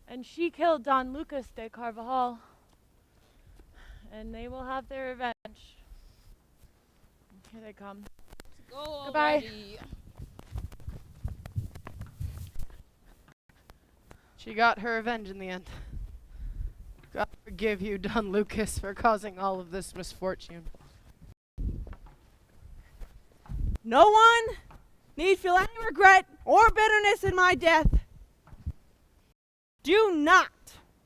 Speaker 6: And she killed Don Lucas de Carvajal. And they will have their revenge. Here they come.
Speaker 16: Go
Speaker 6: Goodbye.
Speaker 16: already.
Speaker 10: She got her revenge in the end. God forgive you, Don Lucas, for causing all of this misfortune.
Speaker 9: No one need feel any regret or bitterness in my death. Do not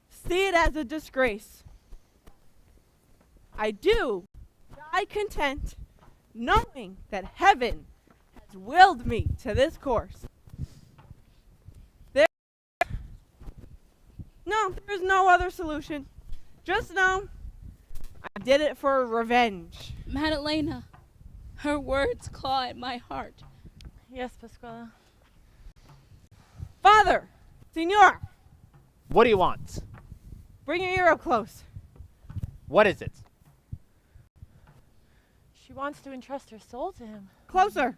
Speaker 9: see it as a disgrace. I do die content knowing that heaven has willed me to this course. There's no other solution. Just know I did it for revenge.
Speaker 16: Madalena, her words claw at my heart.
Speaker 6: Yes, Pasquale.
Speaker 9: Father, Senor,
Speaker 5: What do you want?
Speaker 9: bring your ear up close.
Speaker 5: What is it?
Speaker 6: She wants to entrust her soul to him.
Speaker 9: Closer.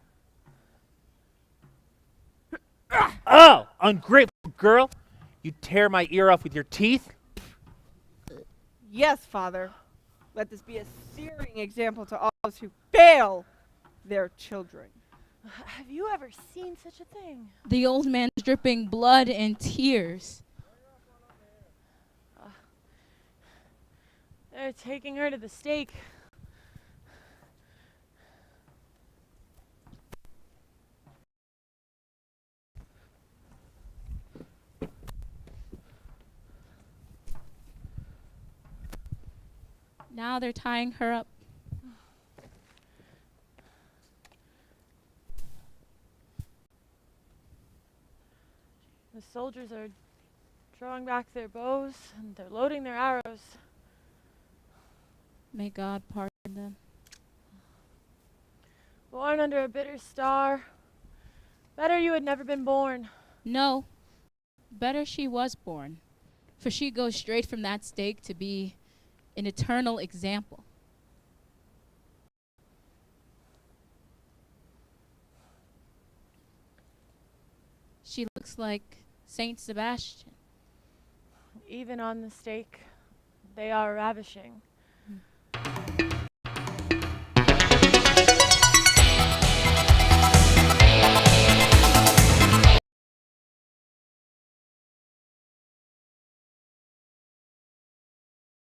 Speaker 5: Oh, ungrateful girl! You tear my ear off with your teeth?
Speaker 9: Yes, Father. Let this be a searing example to all those who fail their children.
Speaker 6: Have you ever seen such a thing?
Speaker 16: The old man's dripping blood and tears.
Speaker 6: They're taking her to the stake.
Speaker 16: Now they're tying her up.
Speaker 6: The soldiers are drawing back their bows and they're loading their arrows.
Speaker 16: May God pardon them.
Speaker 6: Born under a bitter star. Better you had never been born.
Speaker 16: No, better she was born, for she goes straight from that stake to be an eternal example. She looks like Saint Sebastian.
Speaker 6: Even on the stake, they are ravishing.